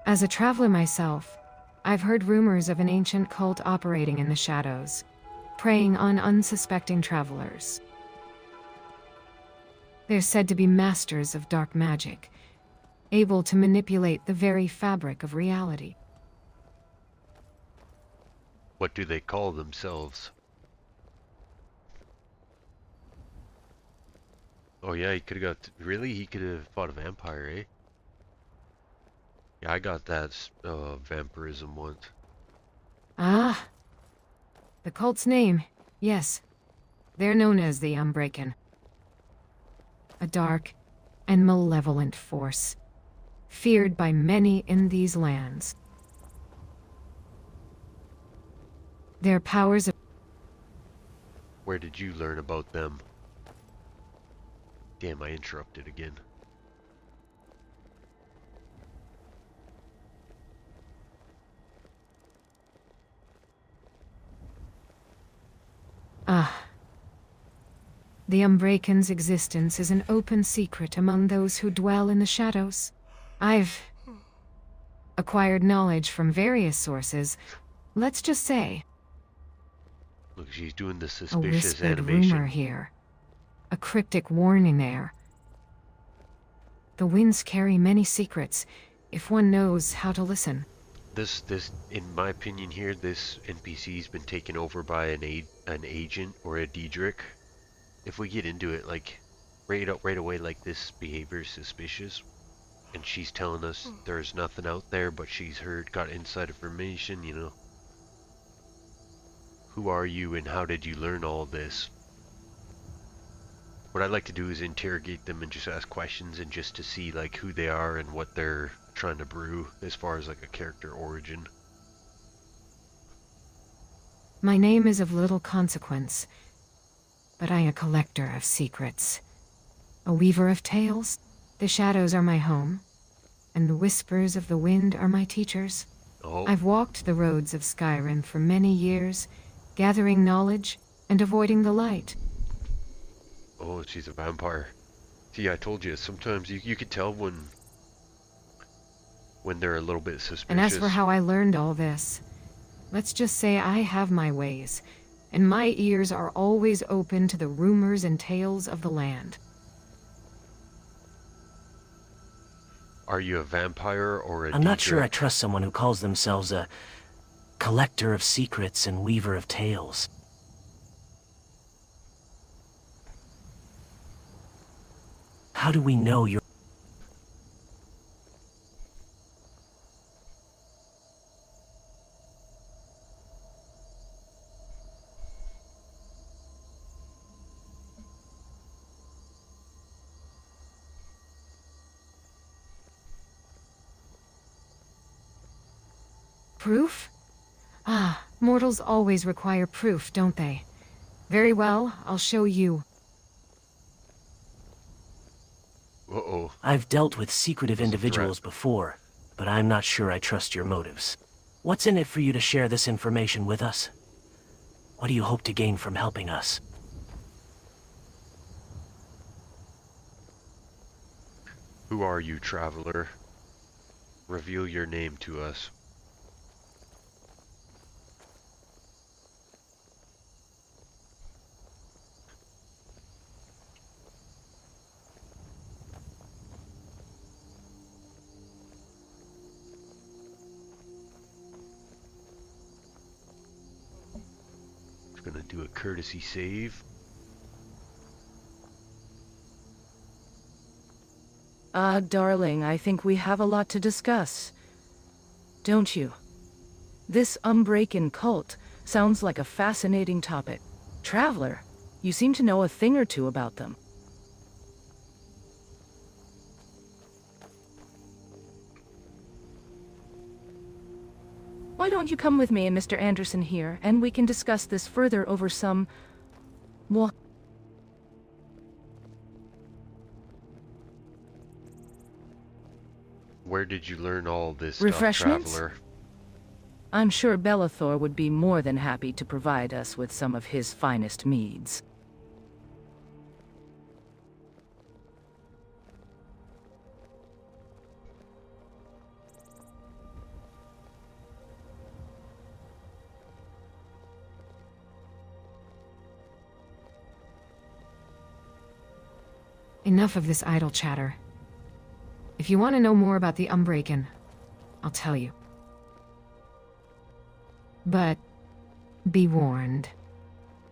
As a traveler myself, I've heard rumors of an ancient cult operating in the shadows, preying on unsuspecting travelers. They're said to be masters of dark magic, able to manipulate the very fabric of reality.
What do they call themselves? Oh yeah, he could have got... Really? He could have fought a vampire, eh? Yeah, I got that vampirism once.
Ah! The cult's name, yes. They're known as the Unbreaken. A dark and malevolent force, feared by many in these lands. Their powers...
Where did you learn about them? Damn, I interrupted again.
Ah. The Unbreaken's existence is an open secret among those who dwell in the shadows. I've acquired knowledge from various sources. Let's just say...
Look, she's doing the
a
suspicious
whispered
animation.
rumor here. A cryptic warning there. The winds carry many secrets, if one knows how to listen.
This, in my opinion here, this NPC's been taken over by an agent or a Diedrich. If we get into it, like, right away, like, this behavior is suspicious. And she's telling us there's nothing out there, but she's got inside information, you know. Who are you and how did you learn all this? What I'd like to do is interrogate them and just ask questions and just to see like who they are and what they're trying to brew as far as like a character origin.
My name is of little consequence, but I am a collector of secrets. A weaver of tales. The shadows are my home, and the whispers of the wind are my teachers.
Oh.
I've walked the roads of Skyrim for many years, gathering knowledge and avoiding the light.
Oh, she's a vampire. See, I told you, sometimes you could tell when they're a little bit suspicious.
And as for how I learned all this, let's just say I have my ways, and my ears are always open to the rumors and tales of the land.
Are you a vampire or a
I'm not sure I
Diedrich?
trust someone who calls themselves a collector of secrets and weaver of tales. How do we know you're...
Proof? Ah, mortals always require proof, don't they? Very well, I'll show you.
Uh-oh.
I've dealt with secretive
That's a
individuals before, but I'm not sure I trust your motives. What's in it for you to share this information with us? What do you hope to gain from helping us?
Who are you, traveler? Reveal your name to us. Gonna do a courtesy save.
Darling, I think we have a lot to discuss. Don't you? This Unbreaken cult sounds like a fascinating topic. Traveler, you seem to know a thing or two about them. Why don't you come with me and Mr. Anderson here, and we can discuss this further over some... well...
Where did you learn all this stuff,
refreshments?
traveler?
I'm sure Bellathor would be more than happy to provide us with some of his finest meads.
Enough of this idle chatter. If you want to know more about the Unbreaken, I'll tell you. But be warned.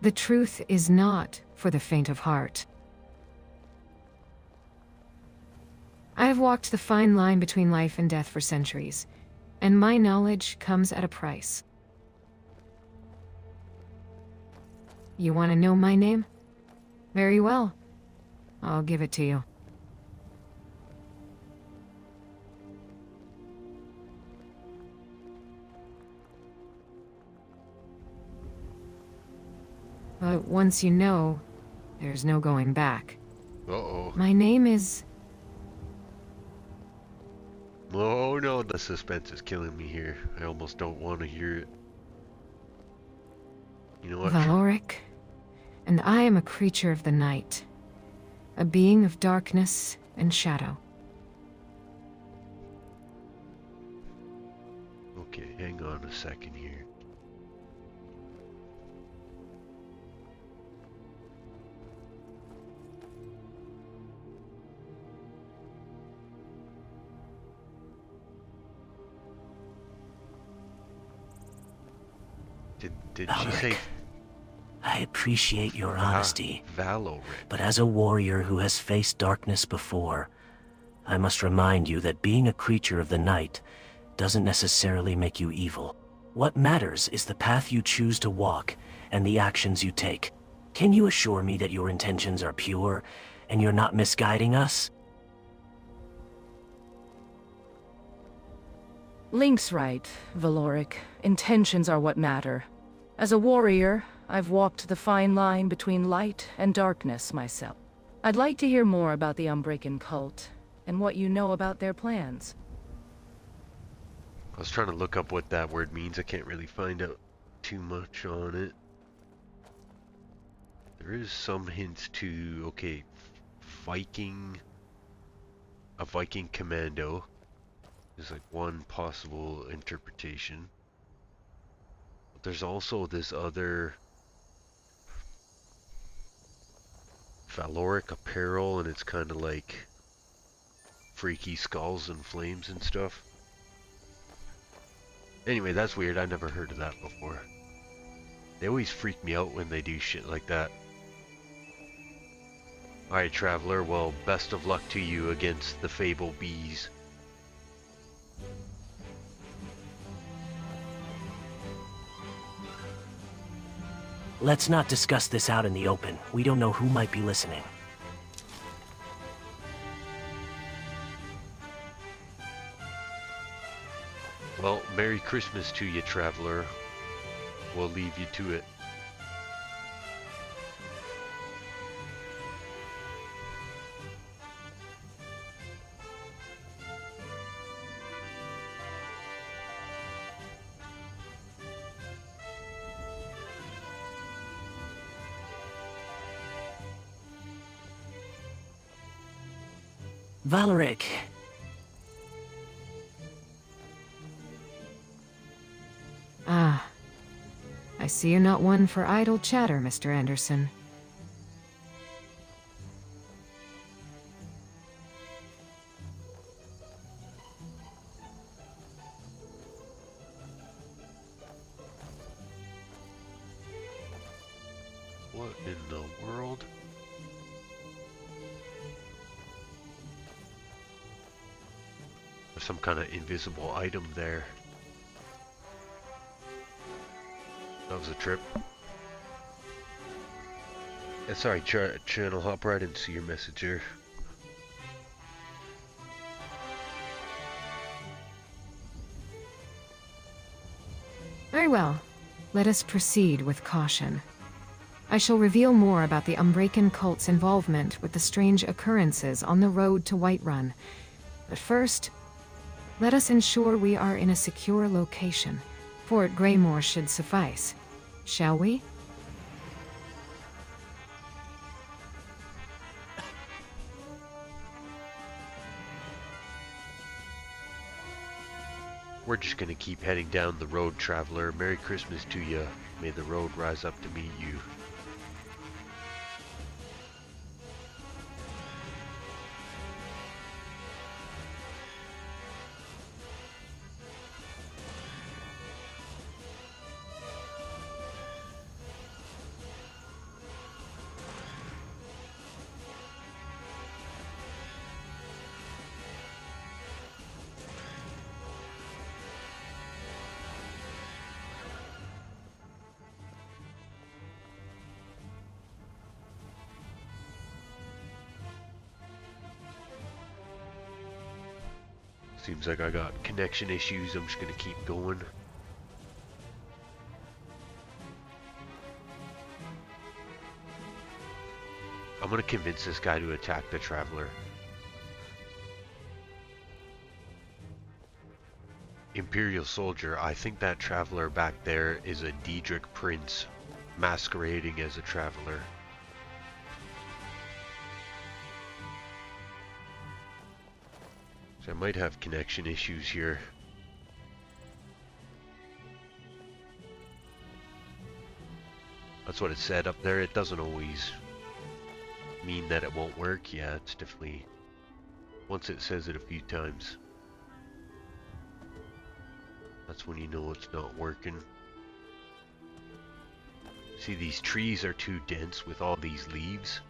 The truth is not for the faint of heart. I have walked the fine line between life and death for centuries, and my knowledge comes at a price. You want to know my name? Very well. I'll give it to you. But once you know, there's no going back.
Uh-oh.
My name is...
Oh no, the suspense is killing me here. I almost don't want to hear it. You know what?
Valoric, and I am a creature of the night. A being of darkness and shadow.
Okay, hang on a second here. Did she say...
I appreciate your honesty,
Valoric.
but as a warrior who has faced darkness before, I must remind you that being a creature of the night doesn't necessarily make you evil. What matters is the path you choose to walk and the actions you take. Can you assure me that your intentions are pure and you're not misguiding us?
Link's right, Valoric. Intentions are what matter. As a warrior, I've walked the fine line between light and darkness myself. I'd like to hear more about the Unbreaken cult, and what you know about their plans.
I was trying to look up what that word means. I can't really find out too much on it. There is some hints to, okay, Viking, a Viking commando is like one possible interpretation. But there's also this other Valoric apparel, and it's kind of like freaky skulls and flames and stuff. Anyway, that's weird. I never heard of that before. They always freak me out when they do shit like that. Alright, traveler, well, best of luck to you against the Fable bees.
Let's not discuss this out in the open. We don't know who might be listening.
Well, Merry Christmas to you, traveler. We'll leave you to it.
Valeric.
Ah. I see you're not one for idle chatter, Mr. Anderson.
What in the world? There's some kind of invisible item there. That was a trip. Yeah, sorry, channel hop right into your message here.
Very well. Let us proceed with caution. I shall reveal more about the Umbracan cult's involvement with the strange occurrences on the road to Whiterun. But first, let us ensure we are in a secure location. Fort Greymore should suffice. Shall we?
We're just gonna keep heading down the road, traveler. Merry Christmas to you. May the road rise up to meet you. Seems like I got connection issues. I'm just gonna keep going. I'm gonna convince this guy to attack the traveler. Imperial soldier, I think that traveler back there is a Daedric prince masquerading as a traveler. So I might have connection issues here. That's what it said up there. It doesn't always mean that it won't work. Yeah, it's definitely, once it says it a few times, that's when you know it's not working. See, these trees are too dense with all these leaves.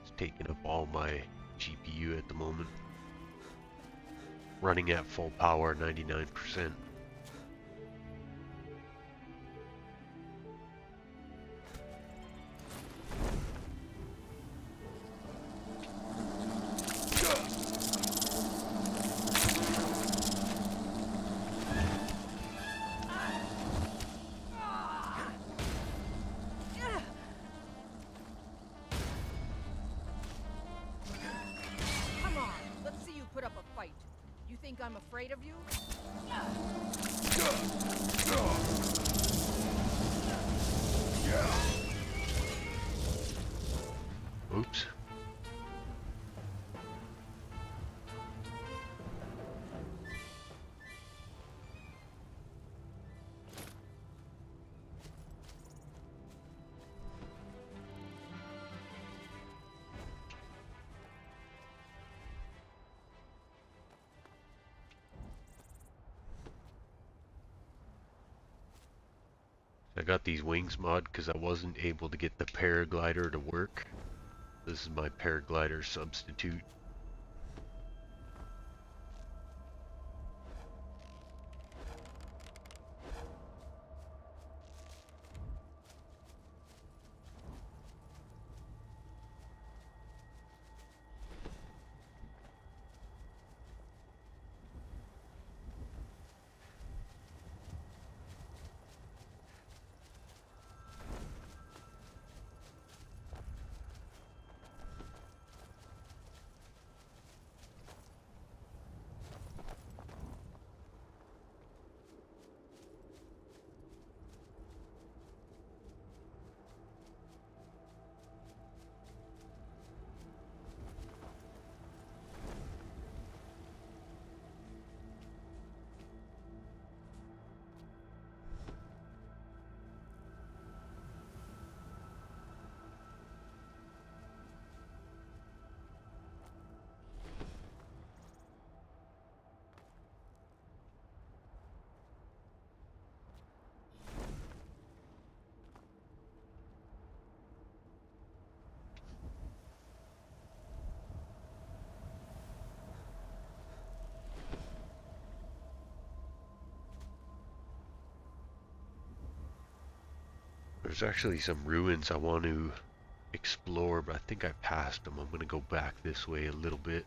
It's taking up all my GPU at the moment. Running at full power, 99%.
Come on, let's see you put up a fight. You think I'm afraid of you?
Oops. I got these wings mod because I wasn't able to get the paraglider to work. This is my paraglider substitute. There's actually some ruins I want to explore, but I think I passed them. I'm going to go back this way a little bit.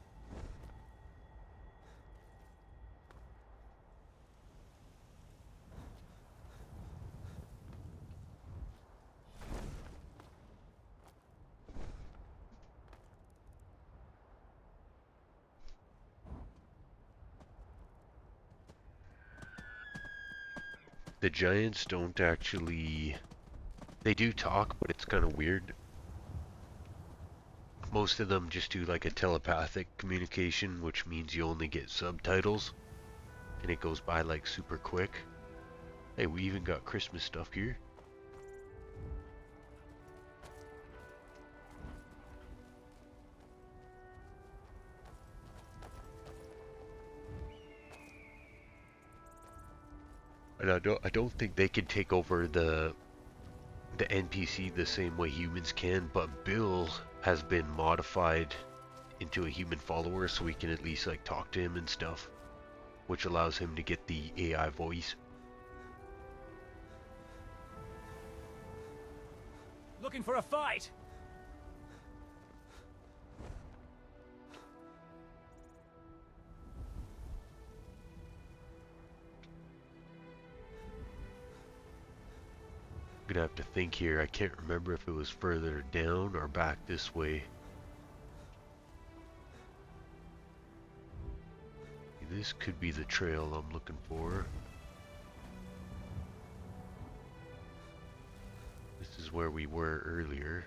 The giants don't actually... They do talk, but it's kind of weird. Most of them just do like a telepathic communication, which means you only get subtitles. And it goes by like super quick. Hey, we even got Christmas stuff here. And I don't think they can take over the NPC the same way humans can, but Bill has been modified into a human follower, so we can at least like talk to him and stuff, which allows him to get the AI voice.
Looking for a fight?
I'm gonna have to think here. I can't remember if it was further down or back this way. This could be the trail I'm looking for. This is where we were earlier.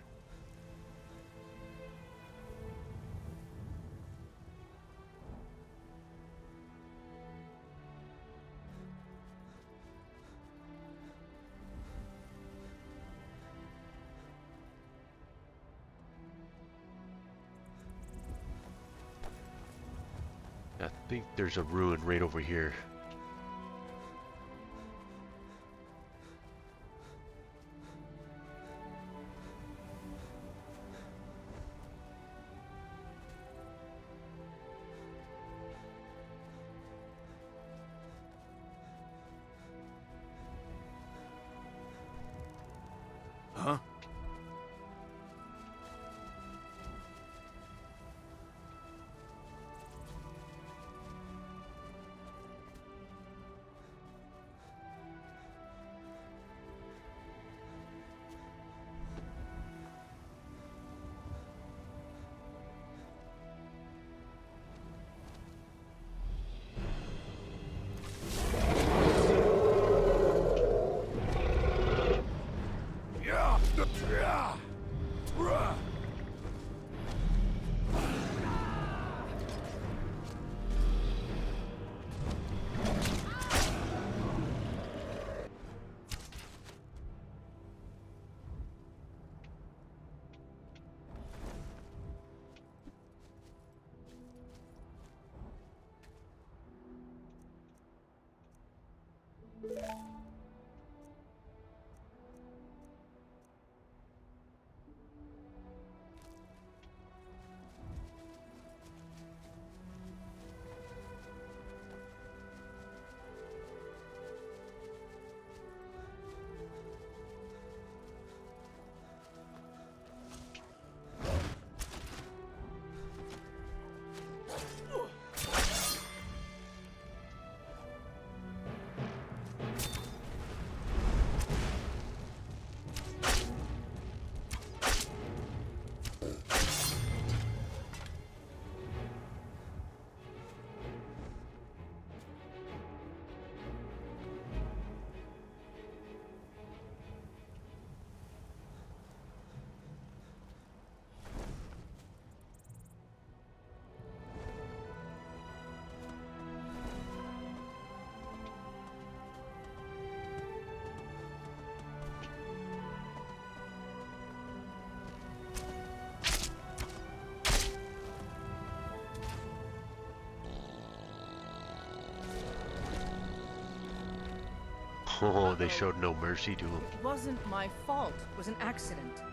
I think there's a ruin right over here.
Huh?
Oh, they showed no mercy to him.
It wasn't my fault. It was an accident.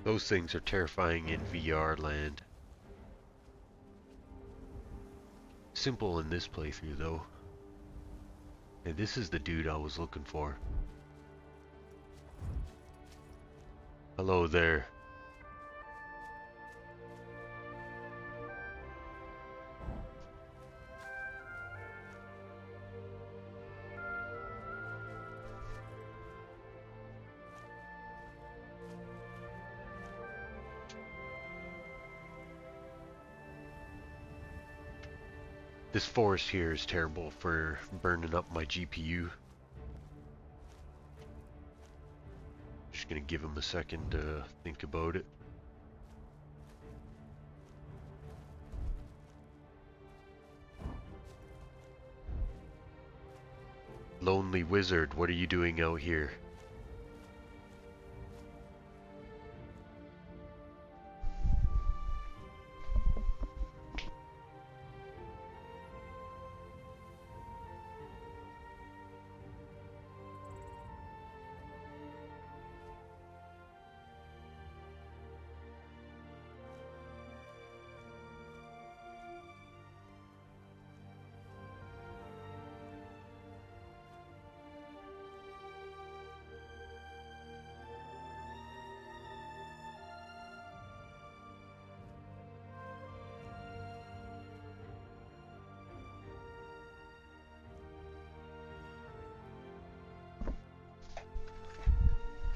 Those things are terrifying in VR land. Simple in this playthrough though. And this is the dude I was looking for. Hello there. This forest here is terrible for burning up my GPU. Just gonna give him a second to think about it. Lonely Wizard, what are you doing out here?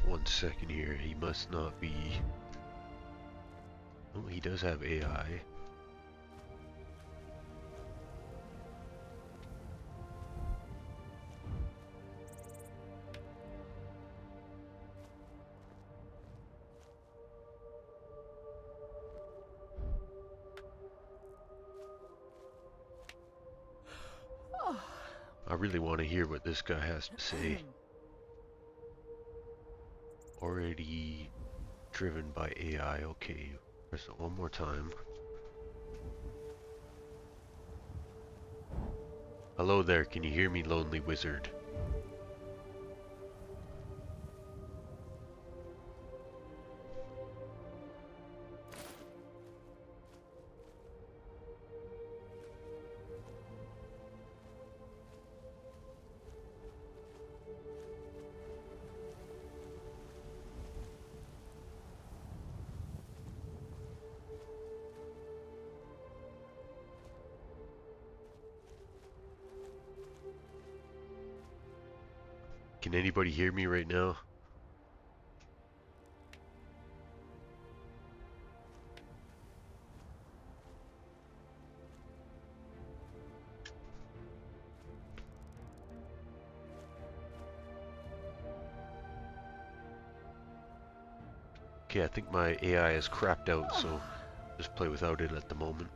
One second here, he must not be... Oh, he does have AI. I really want to hear what this guy has to say. Already driven by AI, okay. Press it one more time. Hello there, can you hear me, Lonely Wizard? Can anybody hear me right now? Okay, I think my AI is crapped out, so just play without it at the moment.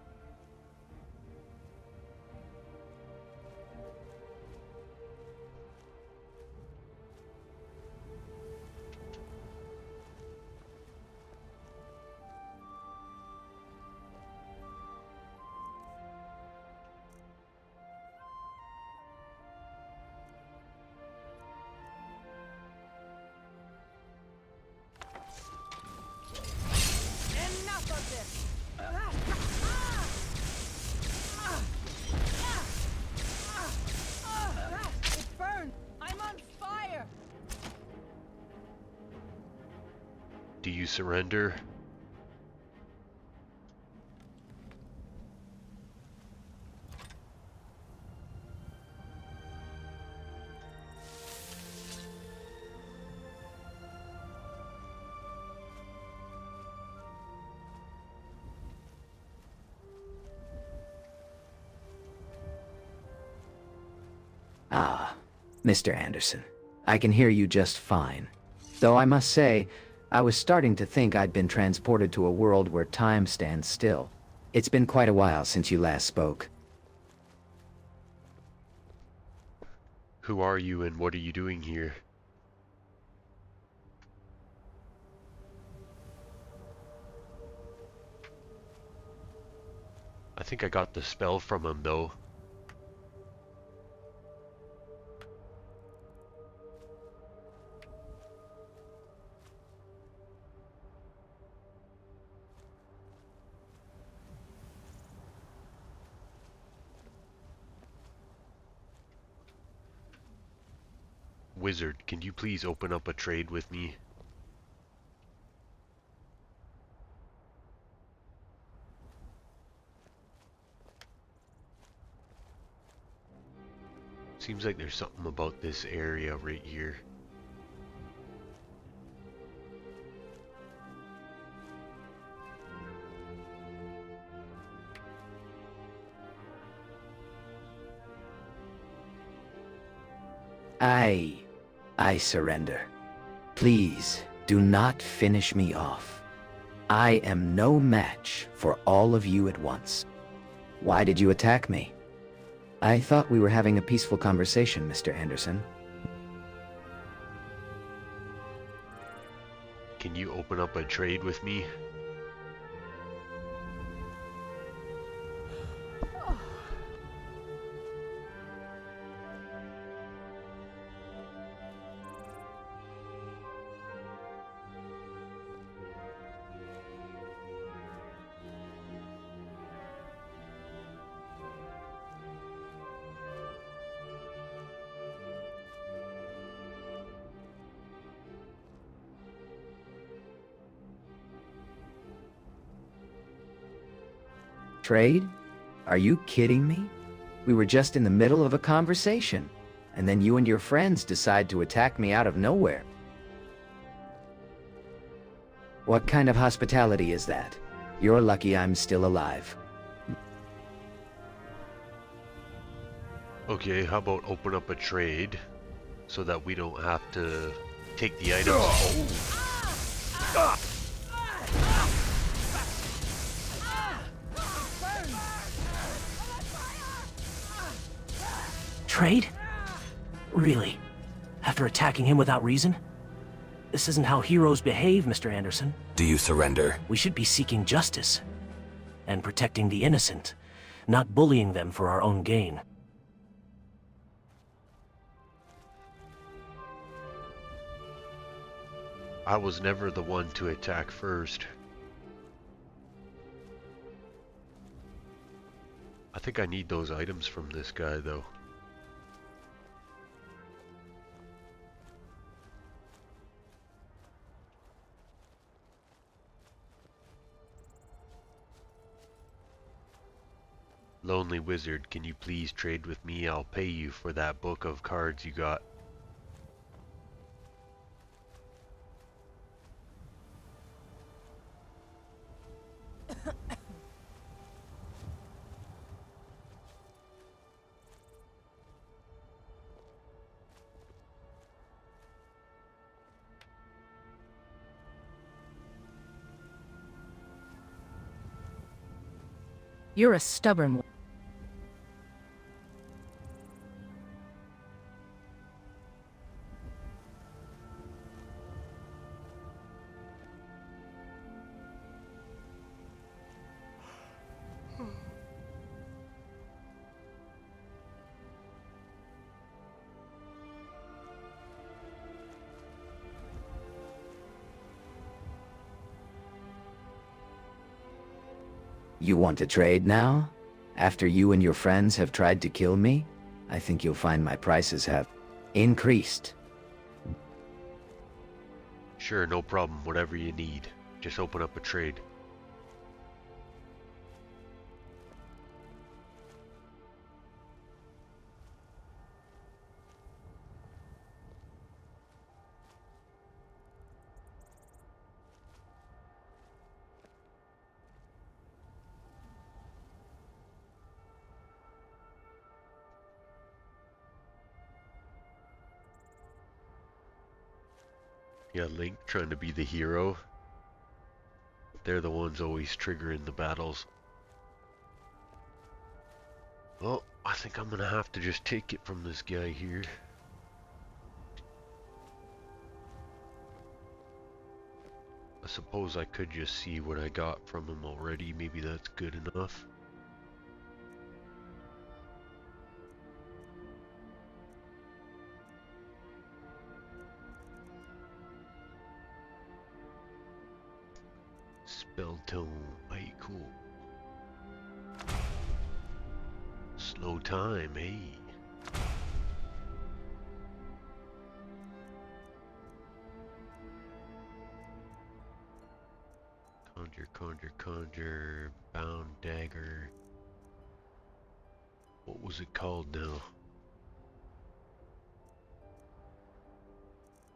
Enough of this! It burns! I'm on fire!
Do you surrender?
Ah, Mr. Anderson. I can hear you just fine. Though I must say, I was starting to think I'd been transported to a world where time stands still. It's been quite a while since you last spoke.
Who are you and what are you doing here? I think I got the spell from him though. Wizard, can you please open up a trade with me? Seems like there's something about this area right here.
I surrender. Please, do not finish me off. I am no match for all of you at once. Why did you attack me? I thought we were having a peaceful conversation, Mr. Anderson.
Can you open up a trade with me?
Trade? Are you kidding me? We were just in the middle of a conversation, and then you and your friends decide to attack me out of nowhere. What kind of hospitality is that? You're lucky I'm still alive.
Okay, how about open up a trade so that we don't have to take the items?
Trade? Really? After attacking him without reason? This isn't how heroes behave, Mr. Anderson.
Do you surrender?
We should be seeking justice and protecting the innocent, not bullying them for our own gain.
I was never the one to attack first. I think I need those items from this guy, though. Lonely Wizard, can you please trade with me? I'll pay you for that book of cards you got.
You're a stubborn one.
You want to trade now? After you and your friends have tried to kill me? I think you'll find my prices have increased.
Sure, no problem. Whatever you need. Just open up a trade. Yeah, Link trying to be the hero. They're the ones always triggering the battles. Well, I think I'm gonna have to just take it from this guy here. I suppose I could just see what I got from him already. Maybe that's good enough. Spell tone, hey, cool. Slow time, hey. Conjure, bound dagger. What was it called now?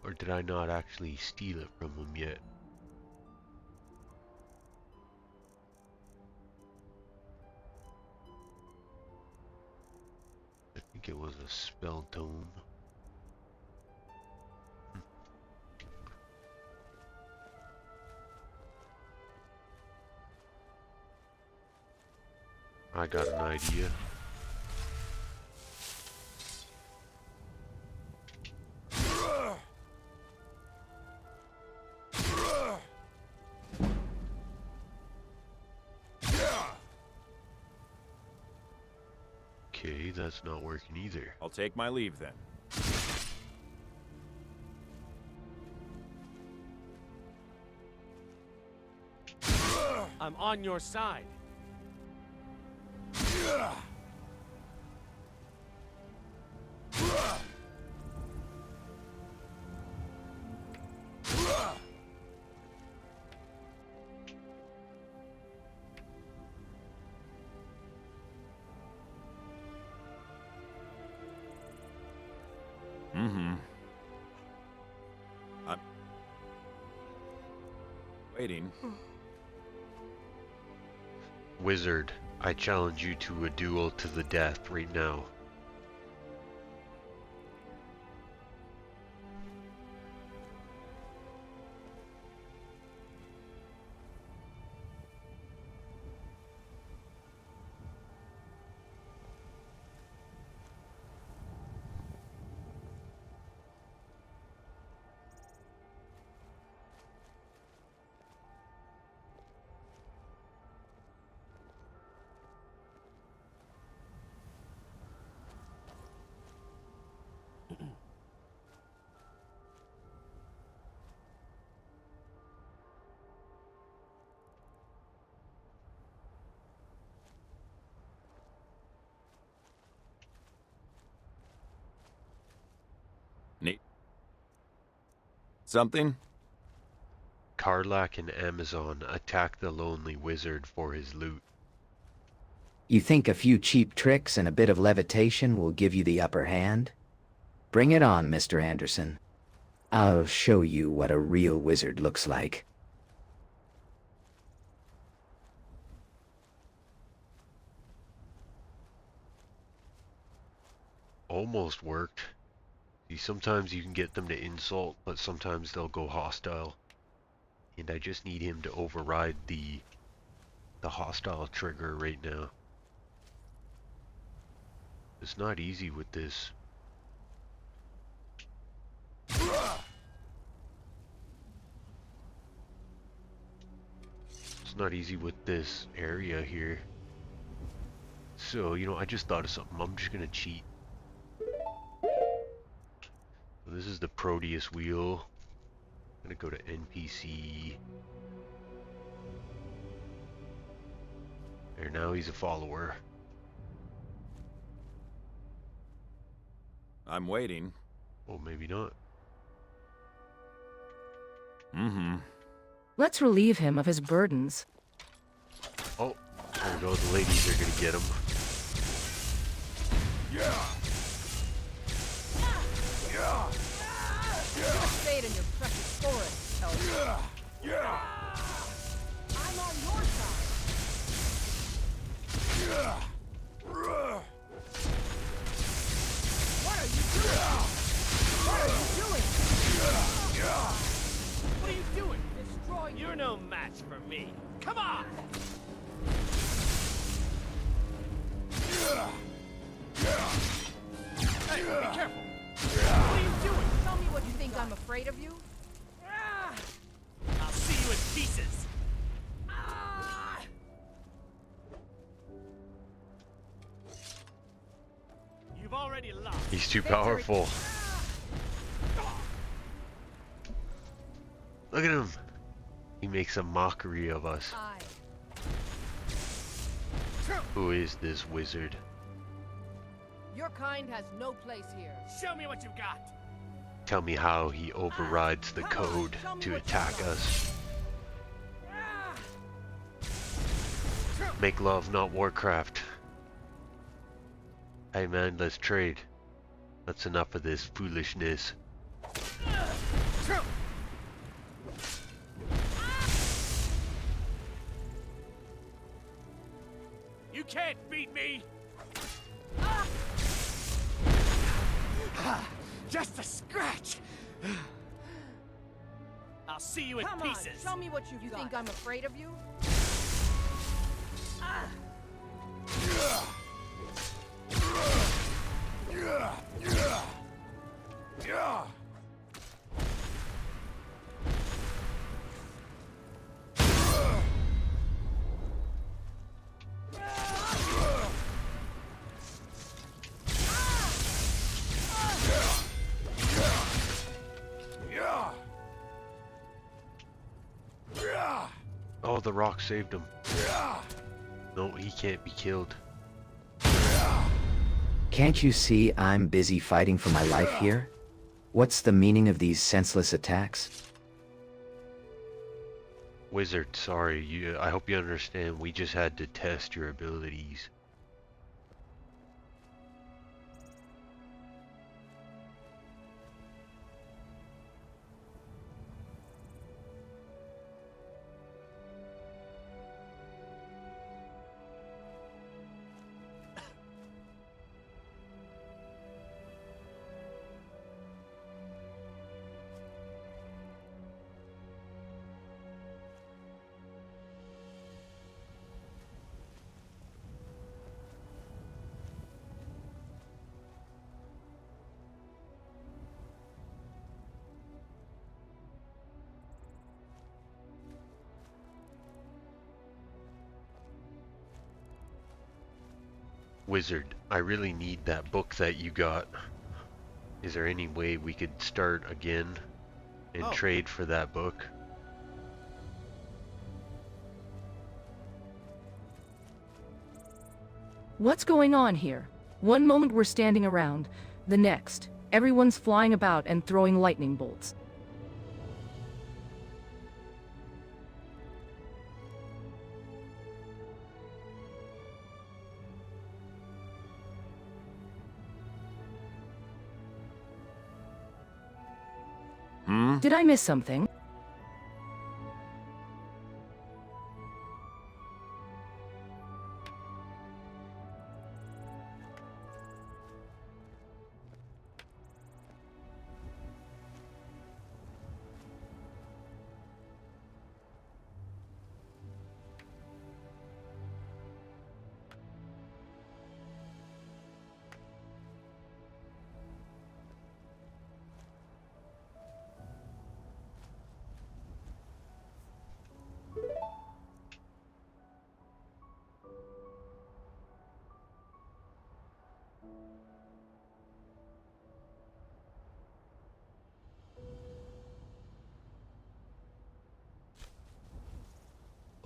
Or did I not actually steal it from him yet? I think it was a spell tome. I got an idea. Okay, that's not working either.
I'll take my leave then.
I'm on your side.
I'm waiting.
Wizard, I challenge you to a duel to the death right now.
Neat. Something?
Karlach and Amazon attack the lonely wizard for his loot.
You think a few cheap tricks and a bit of levitation will give you the upper hand? Bring it on, Mr. Anderson. I'll show you what a real wizard looks like.
Almost worked. See, sometimes you can get them to insult, but sometimes they'll go hostile. And I just need him to override the hostile trigger right now. It's not easy with this. It's not easy with this area here. So, you know, I just thought of something. I'm just gonna cheat. So this is the Proteus wheel. I'm gonna go to NPC. There, now he's a follower.
I'm waiting.
Oh, maybe not.
Let's relieve him of his burdens.
Oh, there we go. The ladies are gonna get him.
Yeah. Yeah.
You stayed in your precious forest, Elsa.
Yeah.
I'm on your side.
Yeah.
What are you doing? What are you doing?
What are you doing?
Destroy you.
You're no match for me. Come on! Hey, be careful! What are you doing?
Tell me what you think I'm afraid of you?
I'll see you in pieces! You've already lost.
He's too powerful. Look at him. He makes a mockery of us. Who is this wizard?
Your kind has no place here.
Show me what you've got.
Tell me how he overrides the code to attack us. Make love, not Warcraft. Hey man, let's trade. That's enough of this foolishness.
You can't beat me! Just a scratch! I'll see you in pieces!
Show me what you think I'm afraid of you?
Oh, the rock saved him. No, he can't be killed.
Can't you see I'm busy fighting for my life here? What's the meaning of these senseless attacks?
Wizard, sorry. I hope you understand. We just had to test your abilities. Wizard, I really need that book that you got. Is there any way we could start again and trade for that book?
What's going on here? One moment we're standing around, the next, everyone's flying about and throwing lightning bolts. Did I miss something?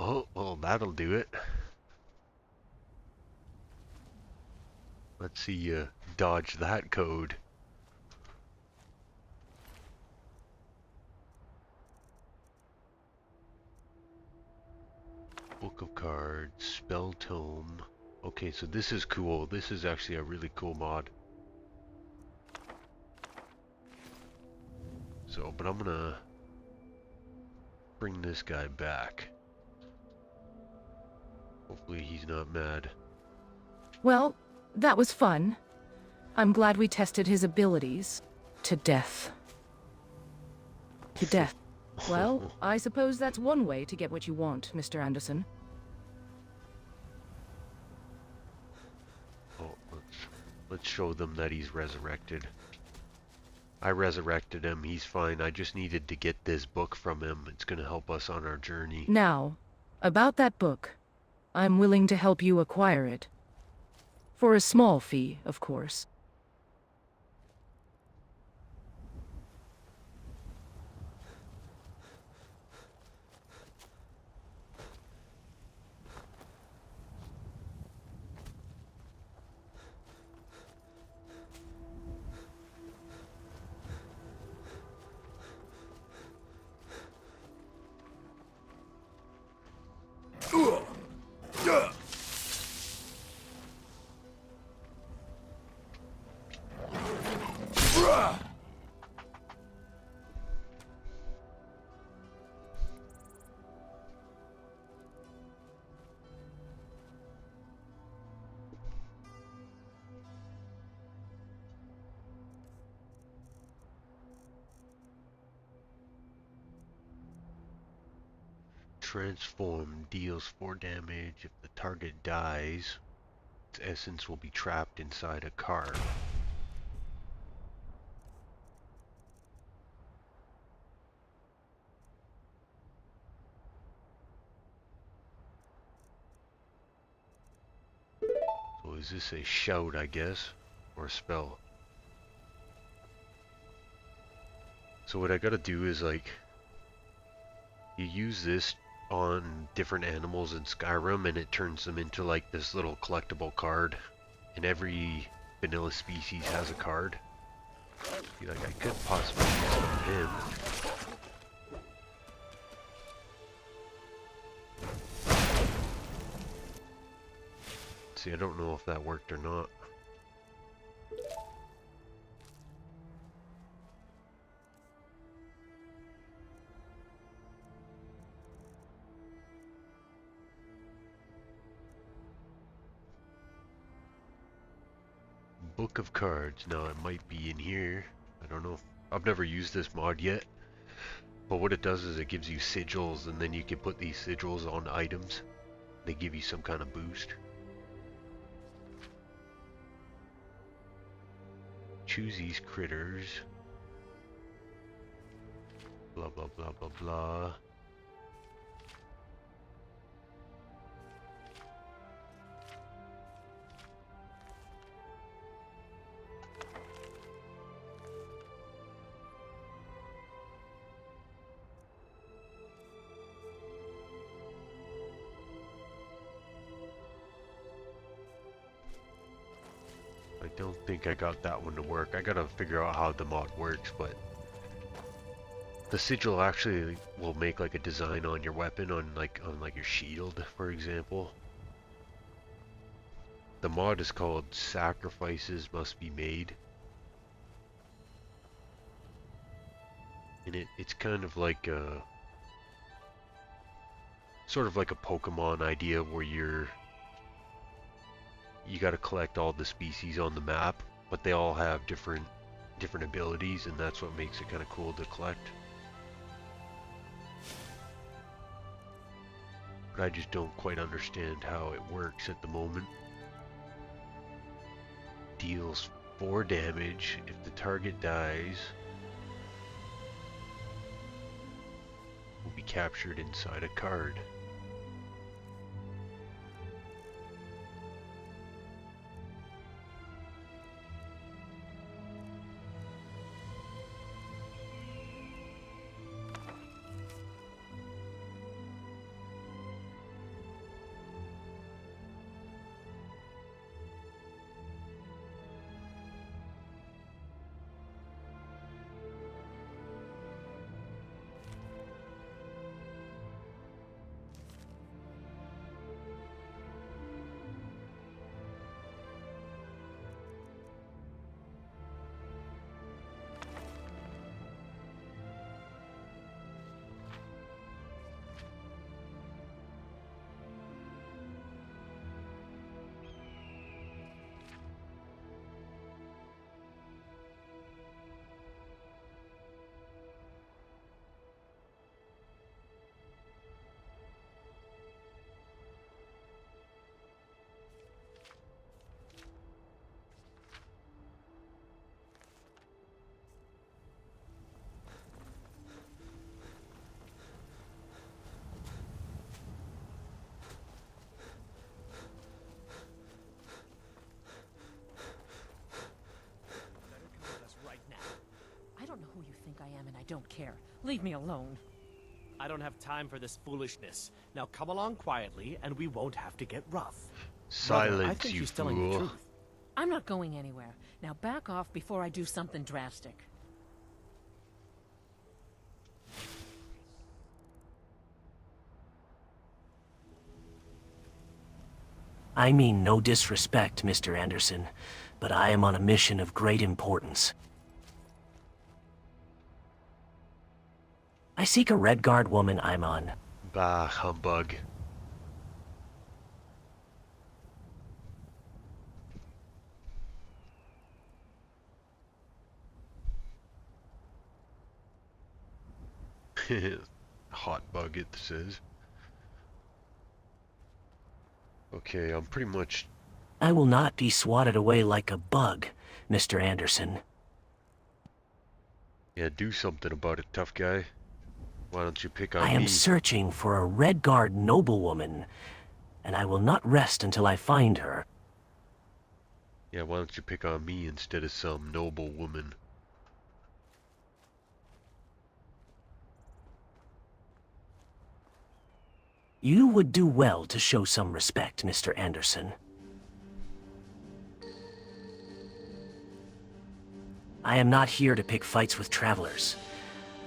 Oh, well, that'll do it. Let's see you dodge that code. Book of Cards, Spell Tome. Okay, so this is cool. This is actually a really cool mod. So, but I'm gonna bring this guy back. Hopefully he's not mad.
Well, that was fun. I'm glad we tested his abilities. To death. To death. Well, I suppose that's one way to get what you want, Mr. Anderson.
Oh, let's show them that he's resurrected. I resurrected him, he's fine. I just needed to get this book from him. It's gonna help us on our journey.
Now, about that book. I'm willing to help you acquire it. For a small fee, of course.
Transform deals 4 damage. If the target dies, its essence will be trapped inside a card. So is this a shout, I guess, or a spell? So what I gotta do is, like, you use this on different animals in Skyrim and it turns them into like this little collectible card, and every vanilla species has a card. See, like, I could possibly use it on him. See, I don't know if that worked or not. Book of Cards. Now it might be in here. I don't know. I've never used this mod yet. But what it does is it gives you sigils, and then you can put these sigils on items. They give you some kind of boost. Choose these critters. Blah blah blah blah blah. I don't think I got that one to work. I gotta figure out how the mod works, but the sigil actually will make like a design on your weapon, on like your shield, for example. The mod is called Sacrifices Must Be Made. And it's kind of like a sort of like a Pokemon idea where you gotta collect all the species on the map, but they all have different abilities, and that's what makes it kind of cool to collect. But I just don't quite understand how it works at the moment. Deals 4 damage if the target dies. Will be captured inside a card.
I don't care. Leave me alone.
I don't have time for this foolishness. Now come along quietly, and we won't have to get rough.
Silence,
Brother, I think
you
she's telling the
fool.
truth.
I'm not going anywhere. Now back off before I do something drastic.
I mean no disrespect, Mr. Anderson, but I am on a mission of great importance. I seek a Redguard woman, I'm on.
Bah, humbug. Hot bug, it says. Okay, I'm pretty much...
I will not be swatted away like a bug, Mr. Anderson.
Yeah, do something about it, tough guy. Why don't you pick on me?
I am searching for a Redguard noblewoman, and I will not rest until I find her.
Yeah, why don't you pick on me instead of some noble woman?
You would do well to show some respect, Mr. Anderson. I am not here to pick fights with travelers.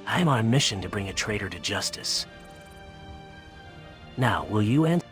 I am on a mission to bring a traitor to justice. Now, will you answer?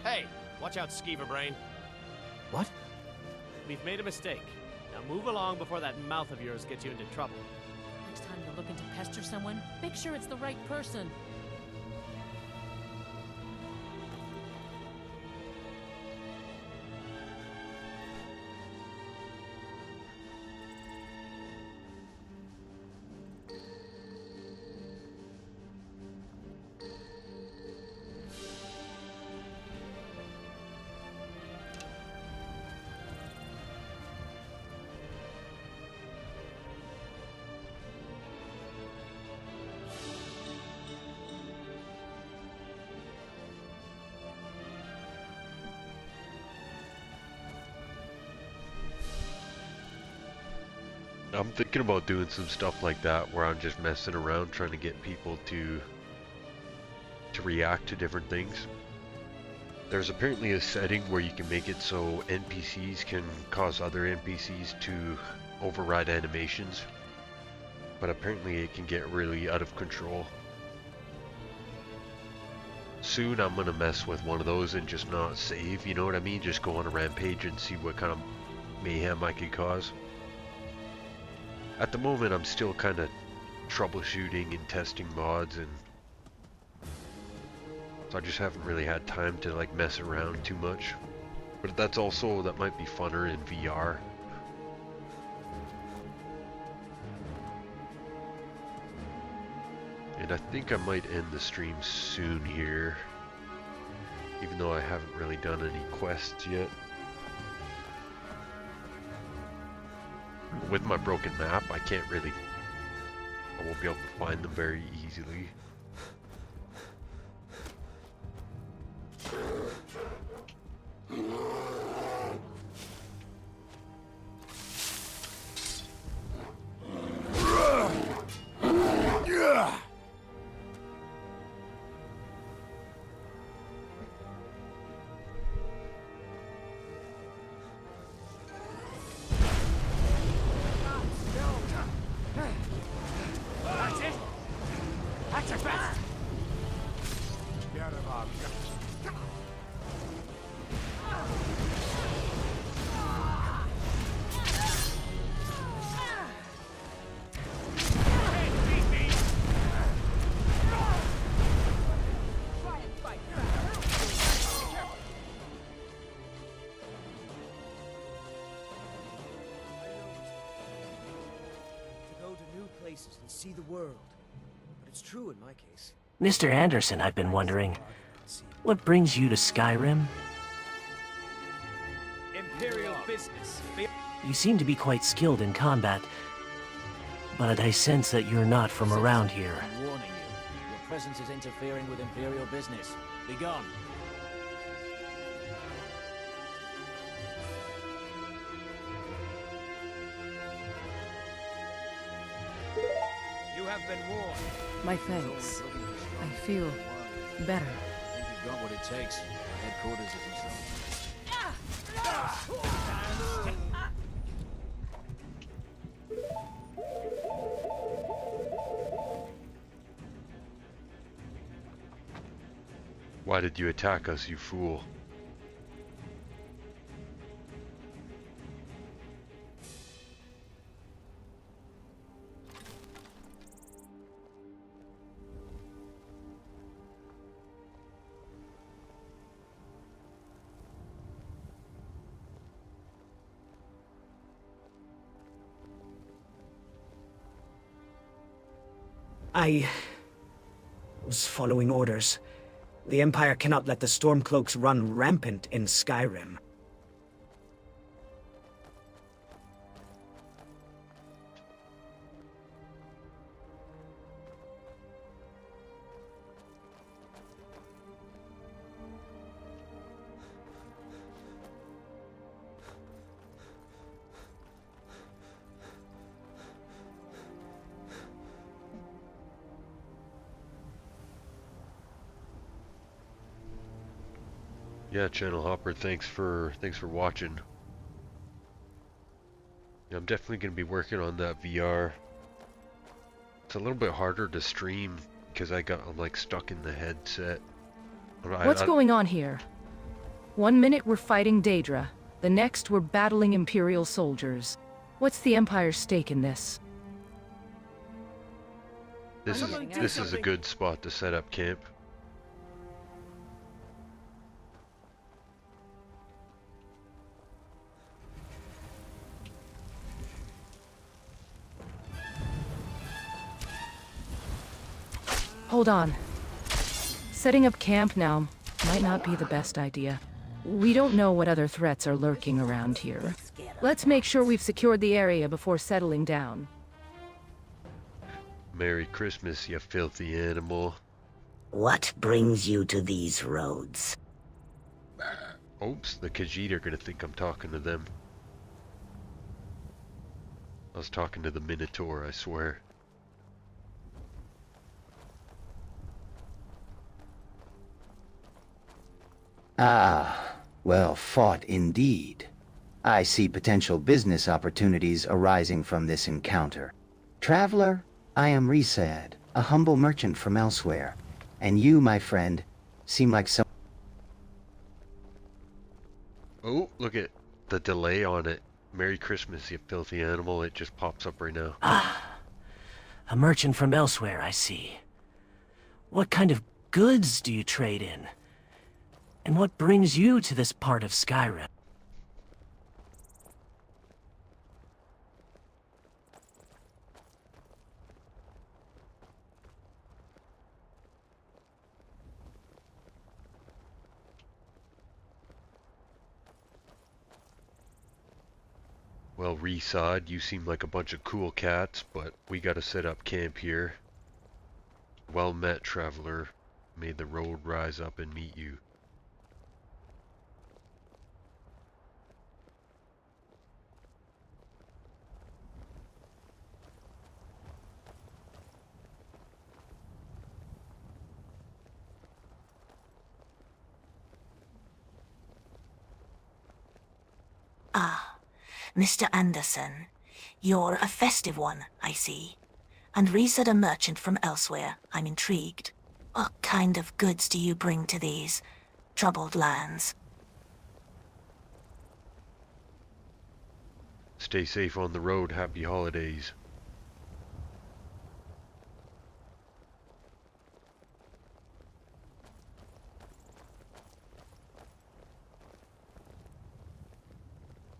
Hey, watch out, Skeever Brain.
What?
We've made a mistake. Now move along before that mouth of yours gets you into trouble.
Next time you're looking to pester someone, make sure it's the right person.
I'm thinking about doing some stuff like that where I'm just messing around trying to get people to react to different things. There's apparently a setting where you can make it so NPCs can cause other NPCs to override animations, but apparently it can get really out of control. Soon I'm gonna mess with one of those and just not save, you know what I mean? Just go on a rampage and see what kind of mayhem I could cause. At the moment, I'm still kind of troubleshooting and testing mods, and so I just haven't really had time to like mess around too much. But that might be funner in VR. And I think I might end the stream soon here, even though I haven't really done any quests yet. With my broken map, I won't be able to find them very easily.
And see the world. But it's true in my case.
Mr. Anderson, I've been wondering, what brings you to Skyrim?
Imperial business.
You seem to be quite skilled in combat, but I sense that you're not from around here.
I'm warning you. Your presence is interfering with Imperial business. Be gone. You have been warned.
My thanks. I feel better.
I think you've got what it takes. Headquarters isn't so.
Why did you attack us, you fool?
I was following orders. The Empire cannot let the Stormcloaks run rampant in Skyrim.
Yeah, Channel Hopper, thanks for watching. Yeah, I'm definitely gonna be working on that VR. It's a little bit harder to stream because I'm like stuck in the headset.
What's going on here? One minute we're fighting Daedra, the next we're battling Imperial soldiers. What's the Empire's stake in this?
This is a good spot to set up camp.
Hold on. Setting up camp now might not be the best idea. We don't know what other threats are lurking around here. Let's make sure we've secured the area before settling down.
Merry Christmas, you filthy animal.
What brings you to these roads?
Oops, the Khajiit are gonna think I'm talking to them. I was talking to the Minotaur, I swear.
Ah, well fought indeed. I see potential business opportunities arising from this encounter. Traveler, I am Resad, a humble merchant from elsewhere. And you, my friend, seem like some...
Oh, look at the delay on it. Merry Christmas, you filthy animal. It just pops up right now.
Ah, a merchant from elsewhere, I see. What kind of goods do you trade in? And what brings you to this part of Skyrim?
Well, Resod, you seem like a bunch of cool cats, but we gotta set up camp here. Well met, traveler. May the road rise up and meet you.
Ah, Mr. Anderson. You're a festive one, I see. And Resad a merchant from elsewhere, I'm intrigued. What kind of goods do you bring to these troubled lands?
Stay safe on the road. Happy holidays.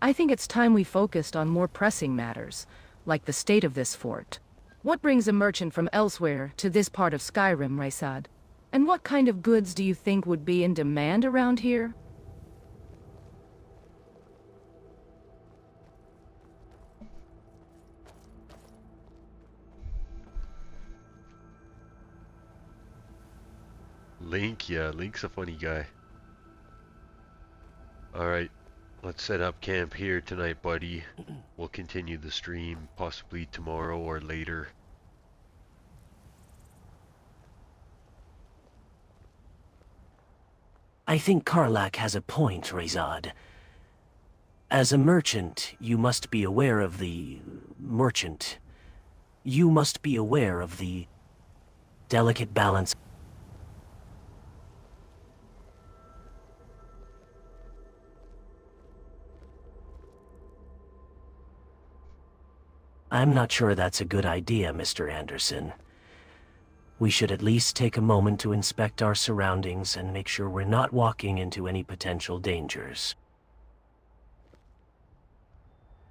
I think it's time we focused on more pressing matters, like the state of this fort. What brings a merchant from elsewhere to this part of Skyrim, Resad? And what kind of goods do you think would be in demand around here?
Link, yeah, Link's a funny guy. Alright, let's set up camp here tonight, buddy. We'll continue the stream possibly tomorrow or later.
I think Karlach has a point, Resad. As a merchant, you must be aware of the... merchant. You must be aware of the delicate balance. I'm not sure that's a good idea, Mr. Anderson. We should at least take a moment to inspect our surroundings and make sure we're not walking into any potential dangers.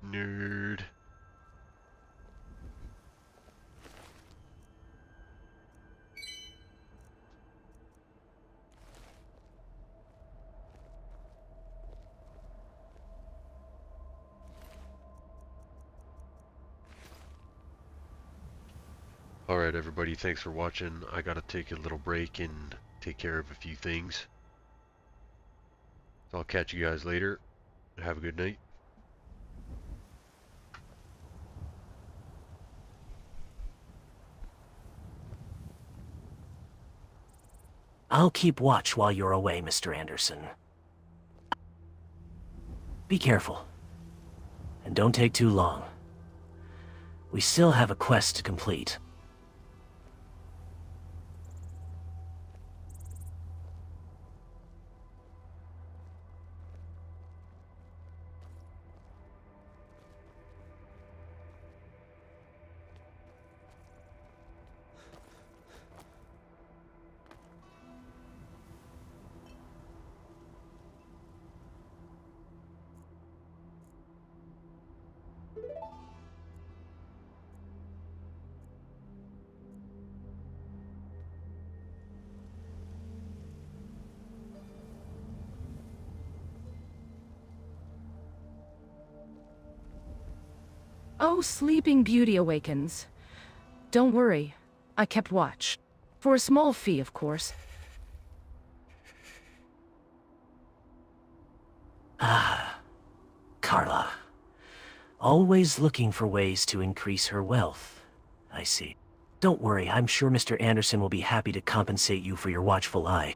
Nerd. Alright everybody, thanks for watching. I gotta take a little break and take care of a few things. So I'll catch you guys later. Have a good night.
I'll keep watch while you're away, Mr. Anderson. Be careful. And don't take too long. We still have a quest to complete.
Oh, Sleeping Beauty awakens. Don't worry, I kept watch. For a small fee, of course.
Ah, Carla. Always looking for ways to increase her wealth. I see. Don't worry, I'm sure Mr. Anderson will be happy to compensate you for your watchful eye.